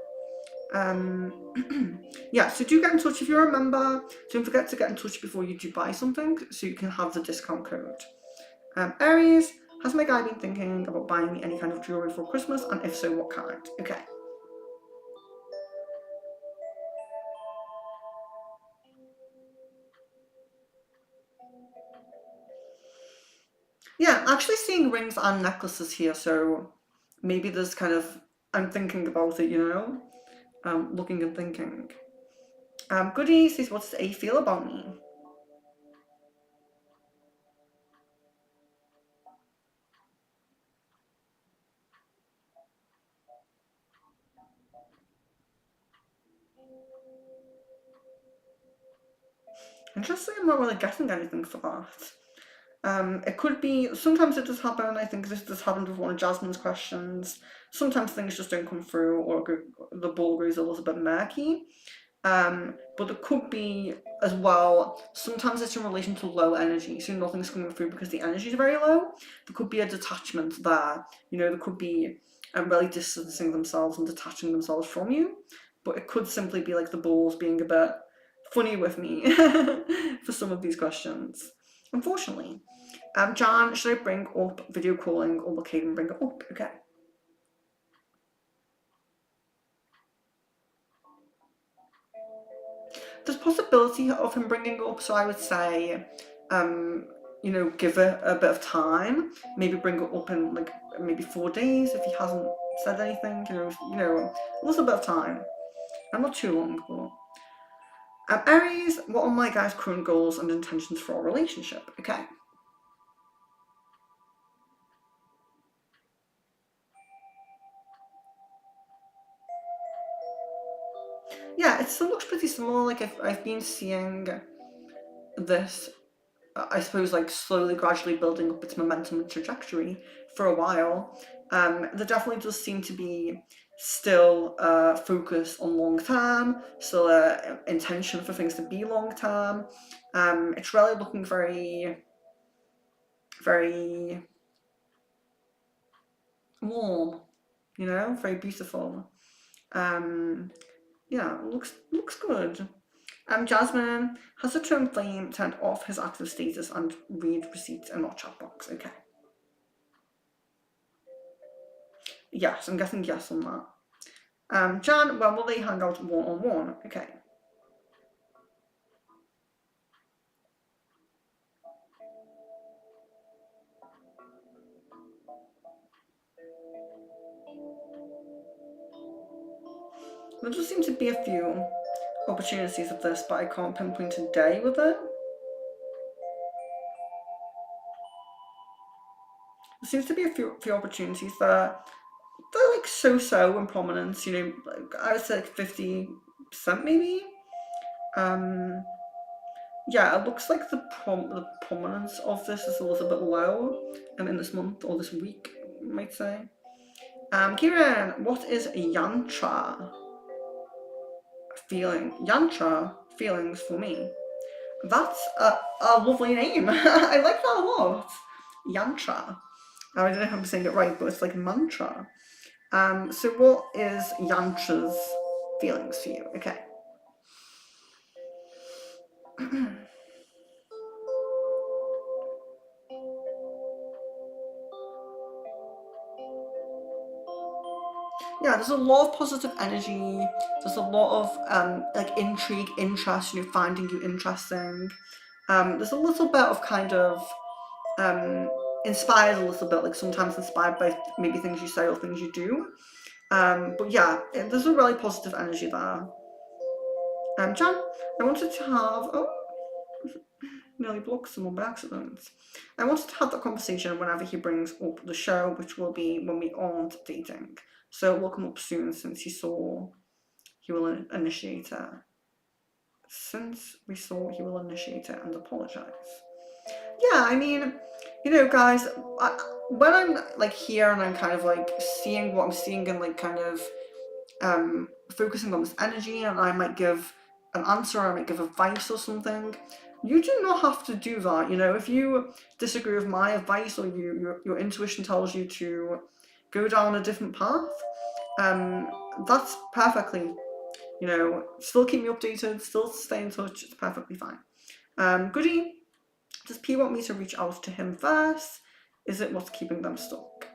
Yeah, so do get in touch if you're a member. Don't forget to get in touch before you do buy something so you can have the discount code. Aries, has my guy been thinking about buying me any kind of jewellery for Christmas, and if so, what kind? Okay. Yeah, I'm actually seeing rings and necklaces here, so maybe there's kind of, I'm thinking about it, looking and thinking. Goody says, what does A feel about me? Interesting, I'm not really getting anything for that. It could be, sometimes it does happen, I think this does happen with one of Jasmine's questions. Sometimes things just don't come through, or the ball goes a little bit murky. But it could be as well, sometimes it's in relation to low energy, so nothing's coming through because the energy is very low. There could be a detachment there, there could be really distancing themselves and detaching themselves from you, but it could simply be like the balls being a bit funny with me for some of these questions, unfortunately. Jan, should I bring up video calling, or will Caden bring it up? Okay. There's possibility of him bringing up, so I would say, give it a bit of time. Maybe bring it up in like maybe 4 days if he hasn't said anything. A little bit of time. And not too long, but. Aries, what are my guys' current goals and intentions for our relationship? Okay. Yeah, it still looks pretty similar. Like I've been seeing this, I suppose, like slowly, gradually building up its momentum and trajectory for a while. There definitely does seem to be still focus on long term, still intention for things to be long term. It's really looking very, very warm, very beautiful. Yeah, looks good. Jasmine, has the twin flame turned off his active status and read receipts and not chat box? Okay. Yes, I'm guessing yes on that. Jan, when will they hang out one-on-one? Okay. There just seem to be a few opportunities of this, but I can't pinpoint a day with it. There seems to be a few opportunities there. They're like so in prominence, like I would say like 50% maybe. Yeah, it looks like the prominence of this is a little bit low in this month or this week, you might say. Kieran, what is yantra Yantra feelings for me? That's a lovely name. I like that a lot. Yantra. I don't know if I'm saying it right, but it's like mantra. So what is Yantra's feelings for you? Okay. Yeah, there's a lot of positive energy. There's a lot of like intrigue, interest, finding you interesting. There's a little bit of kind of inspired a little bit, like sometimes inspired by maybe things you say or things you do. But yeah, there's a really positive energy there. Jan, I wanted to have, nearly blocked someone by accident. I wanted to have that conversation whenever he brings up the show, which will be when we aren't dating. So it will come up soon since he saw he will initiate it. Since we saw he will initiate it and apologize. Yeah, I mean, guys, when I'm like here and I'm kind of like seeing what I'm seeing and like kind of focusing on this energy, and I might give an answer, or I might give advice or something. You do not have to do that. If you disagree with my advice, or your intuition tells you to go down a different path, that's perfectly, still keep me updated, still stay in touch. It's perfectly fine. Goody, does P want me to reach out to him first? Is it what's keeping them stuck?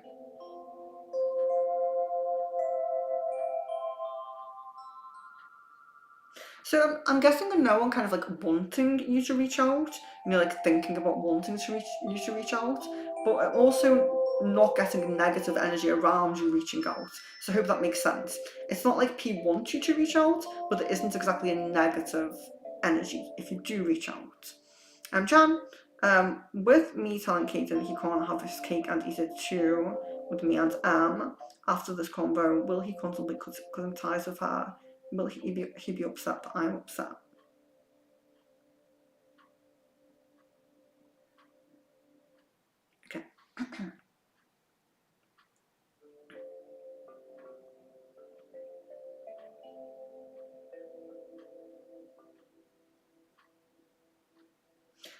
So I'm guessing a no one kind of like wanting you to reach out, like thinking about wanting to reach out, but also not getting negative energy around you reaching out. So I hope that makes sense. It's not like P wants you to reach out, but there isn't exactly a negative energy if you do reach out. Jan, with me telling Caden he can't have his cake and eat it too, with me and after this convo, will he constantly cutting ties with her? Will he be upset that I'm upset?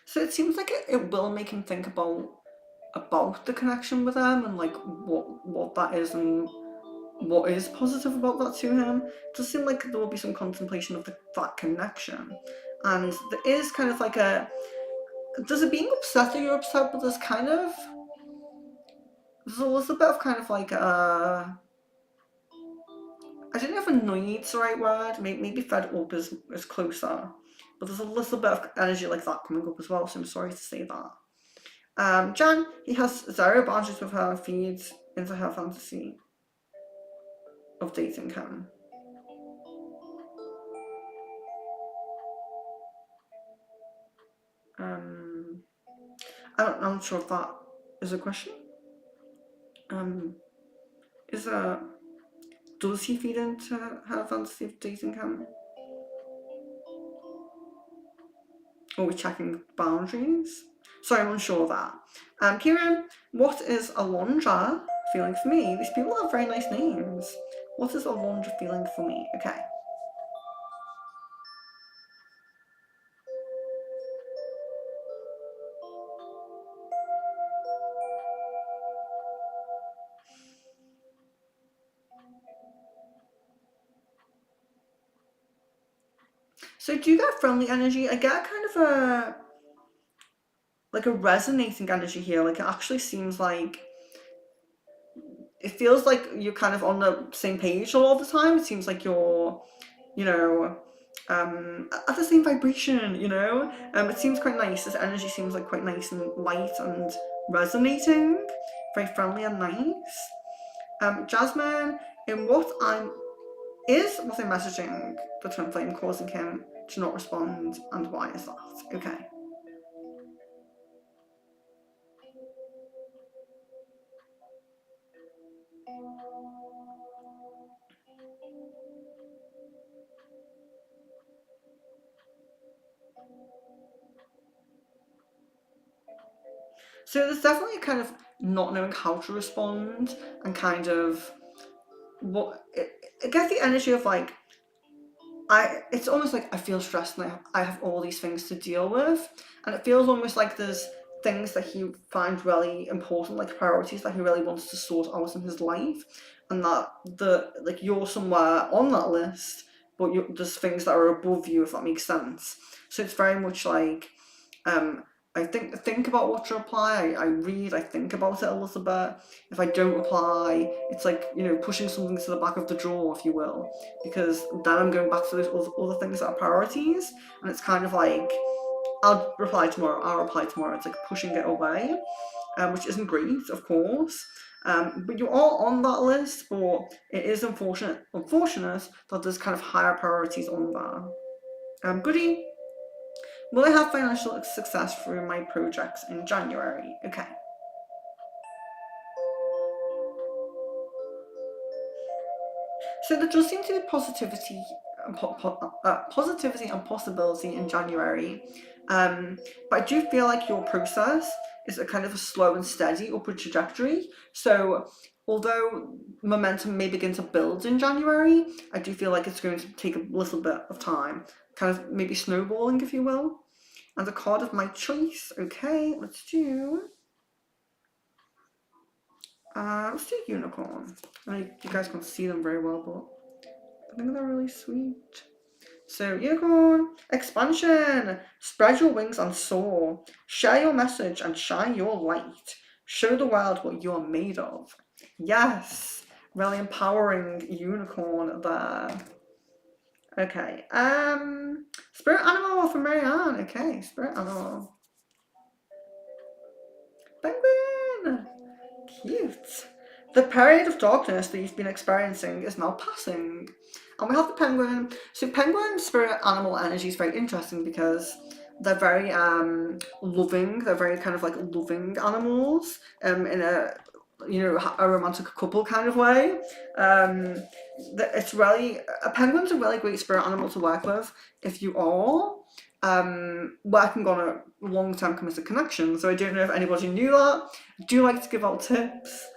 So it seems like it will make him think about the connection with them and like what that is and what is positive about that to him. It does seem like there will be some contemplation of that connection, and there is kind of like there's a being upset that you're upset, but there's a little bit of kind of like I don't know if annoyed's the right word. Maybe fed up is closer, but there's a little bit of energy like that coming up as well. So I'm sorry to say that. Jan, he has zero boundaries with her, feeds into her fantasy of dating him. Um, I'm not sure if that is a question. Is does he feed into her fantasy of dating him? Or are we checking boundaries? Sorry, I'm unsure of that. Kieran, what is Alondra feeling for me? These people have very nice names. What is Alondra feeling for me? Okay. So do you get friendly energy? I get kind of a resonating energy here. Like it actually seems like it feels like you're kind of on the same page all the time. It seems like you're, you know, at the same vibration, you know? It seems quite nice. This energy seems like quite nice and light and resonating, very friendly and nice. Jasmine, in what I'm messaging the twin flame causing him to not respond, and why is that? Okay. So there's definitely kind of not knowing how to respond and kind of I get the energy of like it's almost like I feel stressed and I have all these things to deal with, and it feels almost like there's things that he finds really important, like priorities that he really wants to sort out in his life, and that you're somewhere on that list, but there's things that are above you, if that makes sense. So it's very much like I think about what to reply. I read, I think about it a little bit. If I don't reply, it's like, pushing something to the back of the drawer, if you will, because then I'm going back to those other things that are priorities, and it's kind of like, I'll reply tomorrow. It's like pushing it away, which isn't great, of course. But you are on that list, but it is unfortunate that there's kind of higher priorities on there. Goody. Will I have financial success through my projects in January? Okay. So there does seem to be positivity and possibility in January, but I do feel like your process is a kind of a slow and steady upward trajectory. So although momentum may begin to build in January, I do feel like it's going to take a little bit of time, kind of maybe snowballing, if you will. And the card of my choice. Okay, let's do unicorn. You guys can't see them very well, but I think they're really sweet. So unicorn, expansion. Spread your wings and soar. Share your message and shine your light. Show the world what you are made of. Yes, really empowering unicorn there. Okay. Spirit animal for Marianne. Okay, spirit animal. Penguin. Cute. The period of darkness that you've been experiencing is now passing. And we have the penguin. So penguin spirit animal energy is very interesting because they're very loving. They're very kind of like loving animals in a romantic couple kind of way. It's really a penguin's a really great spirit animal to work with if you are working on a long-term committed connection. So I don't know if anybody knew that. I do like to give out tips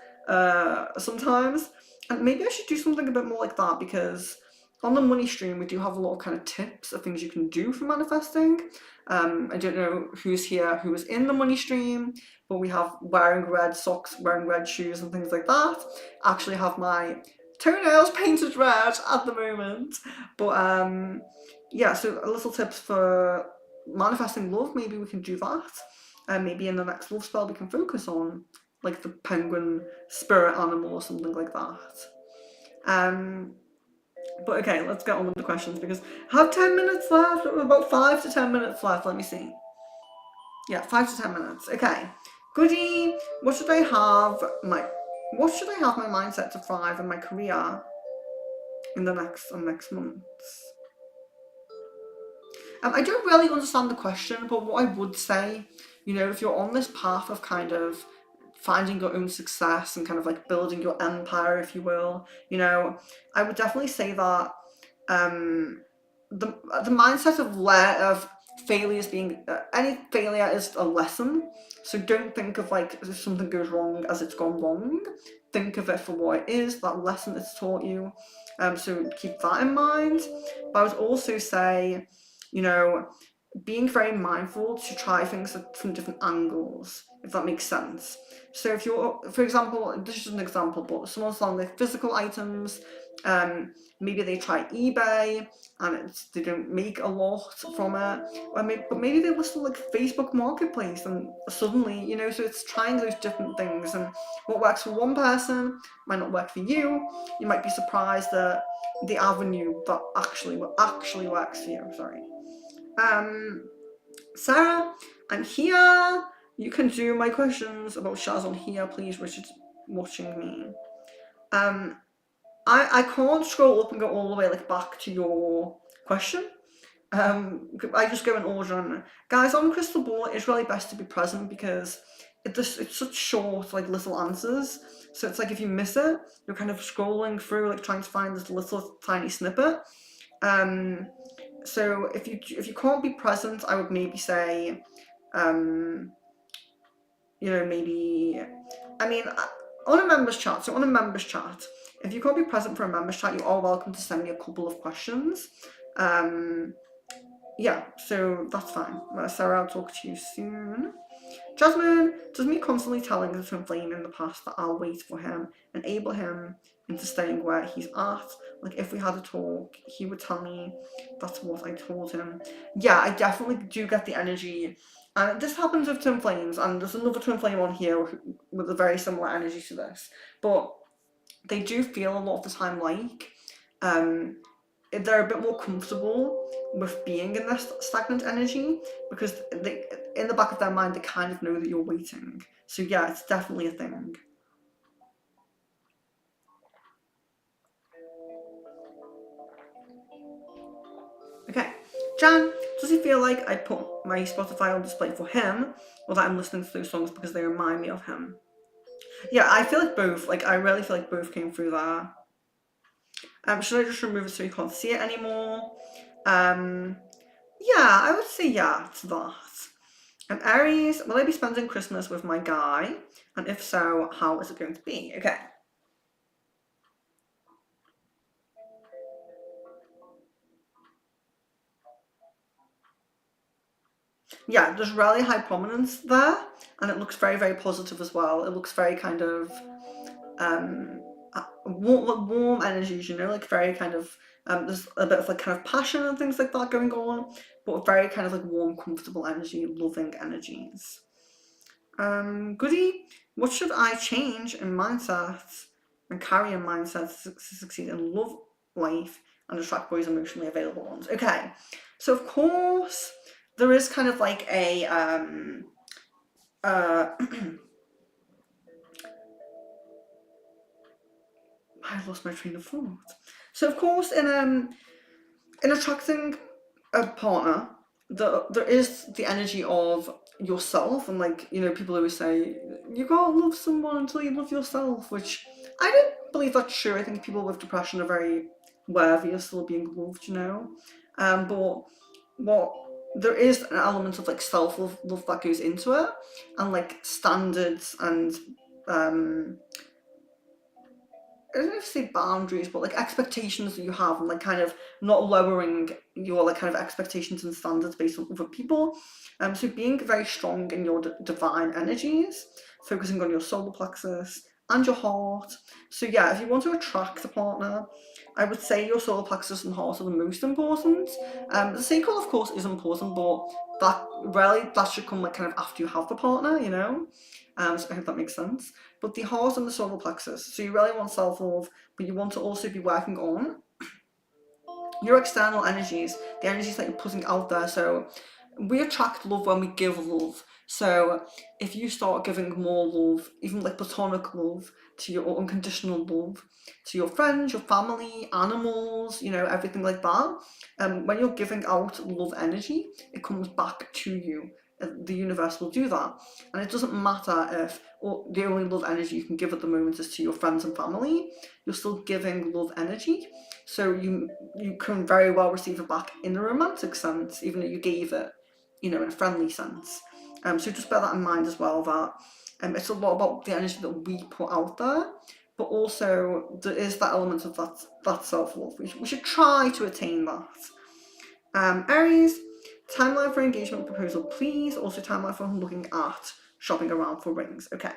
sometimes, and maybe I should do something a bit more like that, because on the money stream we do have a lot of kind of tips of things you can do for manifesting. I don't know who's here who is in the money stream, but we have wearing red socks, wearing red shoes, and things like that. I actually have my toenails painted red at the moment, but yeah, so little tips for manifesting love. Maybe we can do that, and maybe in the next love spell we can focus on like the penguin spirit animal or something like that. But okay, let's get on with the questions, because I have 10 minutes left. About 5 to 10 minutes left. Let me see. Yeah, 5 to 10 minutes. Okay. Goody. What should I have my mindset to thrive in my career in the next months? I don't really understand the question, but what I would say, if you're on this path of kind of finding your own success and kind of like building your empire, if you will, I would definitely say that the mindset of failure is being any failure is a lesson. So don't think of like if something goes wrong as it's gone wrong. Think of it for what it is, that lesson it's taught you. So keep that in mind. But I would also say, you know, being very mindful to try things from different angles, if that makes sense. So if you're, for example, this is an example, but someone's selling like physical items, maybe they try eBay and they don't make a lot from it, but maybe they list on like Facebook Marketplace, and suddenly, so it's trying those different things, and what works for one person might not work for you. You might be surprised that the avenue that actually works for you. Sorry. Sarah, I'm here. You can do my questions about Shaz on here, please. Richard's watching me. I can't scroll up and go all the way like back to your question. I just go in order. And guys, on Crystal Ball, it's really best to be present, because it's such short, like little answers. So it's like if you miss it, you're kind of scrolling through, like trying to find this little tiny snippet. So if you can't be present, I would maybe say, maybe, I mean, on a members chat. So on a members chat, if you can't be present for a members chat, you are welcome to send me a couple of questions. Yeah, so that's fine. Sarah, I'll talk to you soon. Jasmine, does me constantly telling the twin flame in the past that I'll wait for him, enable him into staying where he's at? Like, if we had a talk, he would tell me that's what I told him. Yeah, I definitely do get the energy. And this happens with twin flames, and there's another twin flame on here with a very similar energy to this. But they do feel a lot of the time like they're a bit more comfortable with being in this stagnant energy, because in the back of their mind, they kind of know that you're waiting. So yeah, it's definitely a thing. Okay, Jan, does he feel like I put my Spotify on display for him, or that I'm listening to those songs because they remind me of him? Yeah, I feel like both. Like, I really feel like both came through there. Should I just remove it so you can't see it anymore? Yeah, I would say yeah to that. Aries, will I be spending Christmas with my guy? And if so, how is it going to be? Okay. Yeah, there's really high prominence there, and it looks very, very positive as well. It looks very kind of warm energies, like very kind of there's a bit of like kind of passion and things like that going on, but very kind of like warm, comfortable energy, loving energies. Goody, what should I change in mindsets and carry in mindsets to succeed in love life and attract boys emotionally available ones? Okay, so of course there is kind of like a I lost my train of thought. So of course in attracting a partner, there is the energy of yourself, and like people always say you can't love someone until you love yourself, which I don't believe that's true. I think people with depression are very worthy of still being loved, but what there is an element of like self-love that goes into it, and like standards and I don't know if to say boundaries, but like expectations that you have, and like kind of not lowering your like kind of expectations and standards based on other people. So being very strong in your divine energies, focusing on your solar plexus and your heart. So yeah, if you want to attract a partner, I would say your solar plexus and heart are the most important. The sacral, of course, is important, but that should come like kind of after you have the partner, you know. So I hope that makes sense. But the heart and the solar plexus. So you really want self love, but you want to also be working on your external energies, the energies that you're putting out there. So we attract love when we give love. So if you start giving more love, even like platonic love, to your unconditional love, to your friends, your family, animals, you know, everything like that, when you're giving out love energy, it comes back to you. The universe will do that, and it doesn't matter if the only love energy you can give at the moment is to your friends and family. You're still giving love energy, so you can very well receive it back in a romantic sense, even though you gave it, you know, in a friendly sense. So just bear that in mind as well, that it's a lot about the energy that we put out there, but also there is that element of that self-love. We should try to attain that. Aries, timeline for engagement proposal, please. Also timeline for looking at shopping around for rings. Okay.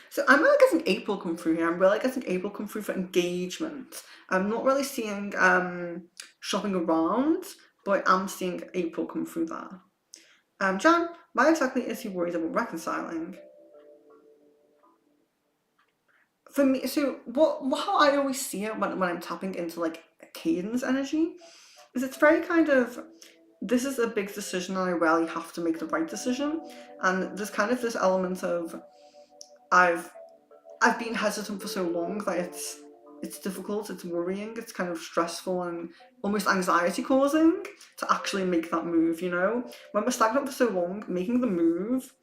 So I'm really getting April come through here. I'm really getting April come through for engagement. I'm not really seeing shopping around, but I'm seeing April come through there. Jan, why exactly is he worried about reconciling? For me, so how I always see it when I'm tapping into like a cadence energy is it's very kind of, this is a big decision and I rarely have to make the right decision. And there's kind of this element of I've I've been hesitant for so long that it's difficult, it's worrying, it's kind of stressful and almost anxiety causing to actually make that move, you know? When we're stagnant for so long, making the move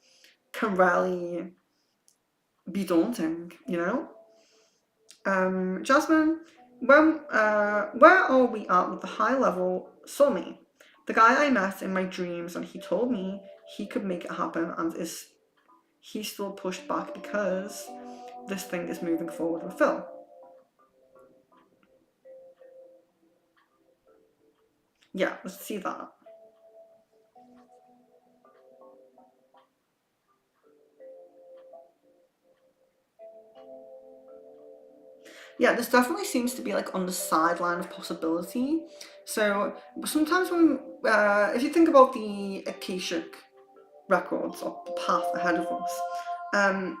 can really be daunting, you know? Jasmine, where are we at with the high level soulmate? The guy I met in my dreams and he told me he could make it happen, and is he still pushed back because this thing is moving forward with Phil? Yeah, let's see that. Yeah, this definitely seems to be like on the sideline of possibility. So sometimes when, if you think about the Akashic records or the path ahead of us, um,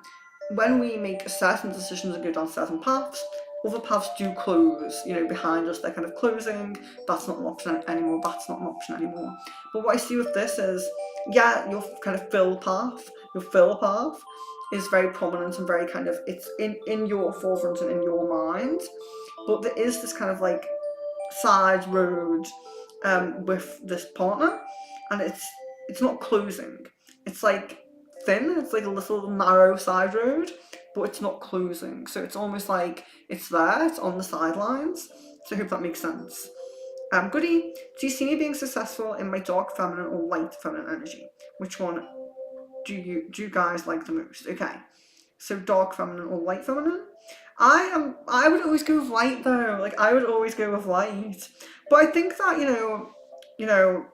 when we make certain decisions and go down certain paths, other paths do close, you know, behind us. They're kind of closing. That's not an option anymore. That's not an option anymore. But what I see with this is, yeah, your kind of your fill path is very prominent and very kind of, it's in your forefront and in your mind. But there is this kind of like side road with this partner, and it's not closing. It's like thin. It's like a little narrow side road, but it's not closing. So it's almost like it's there. It's on the sidelines. So I hope that makes sense. Goody, do you see me being successful in my dark feminine or light feminine energy? Which one do you guys like the most? Okay, so dark feminine or light feminine. I would always go with light though. Like I would always go with light. But I think that, you know,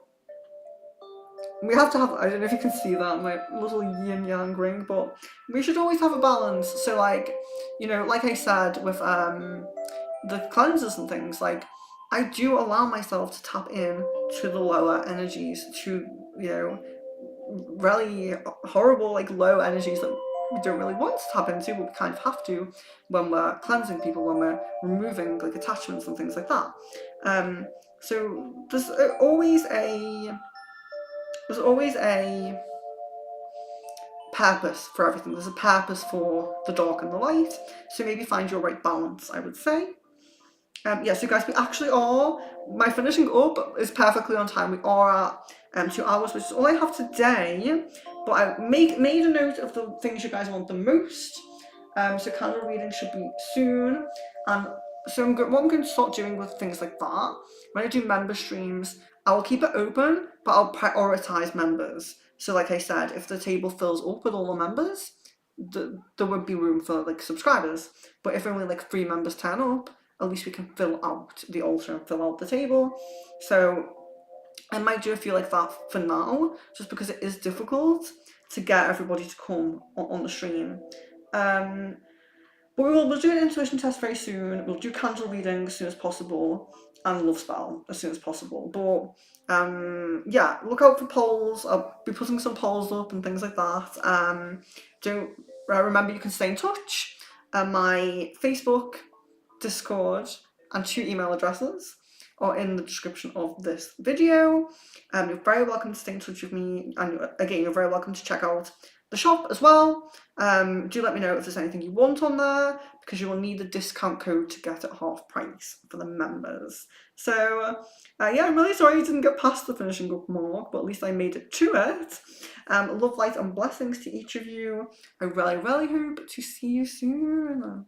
we have to have, I don't know if you can see that, my little yin yang ring, but we should always have a balance. So like, you know, like I said with the cleansers and things, like I do allow myself to tap in to the lower energies, to, you know, really horrible, like low energies that we don't really want to tap into, but we kind of have to when we're cleansing people, when we're removing like attachments and things like that. So there's always a purpose for everything. There's a purpose for the dark and the light. So maybe find your right balance, I would say. Yeah, so guys, we actually are, my finishing up is perfectly on time. We are at 2 hours, which is all I have today. But I made a note of the things you guys want the most. So candle reading should be soon. And so what I'm going to start doing with things like that, when I do member streams, I will keep it open, but I'll prioritize members. So like I said, if the table fills up with all the members, there would be room for like subscribers. But if only like 3 members turn up, at least we can fill out the altar and fill out the table. So I might do a few like that for now, just because it is difficult to get everybody to come on the stream. But we'll do an intuition test very soon. We'll do candle reading as soon as possible, and love spell as soon as possible. But yeah, look out for polls. I'll be putting some polls up and things like that. Don't remember you can stay in touch. My Facebook, Discord, and 2 email addresses are in the description of this video. You're very welcome to stay in touch with me, and again, you're very welcome to check out the shop as well. Do let me know if there's anything you want on there, because you will need the discount code to get it half price for the members. So yeah, I'm really sorry you didn't get past the finishing up mark, but at least I made it to it. Love, light, and blessings to each of you. I really, really hope to see you soon.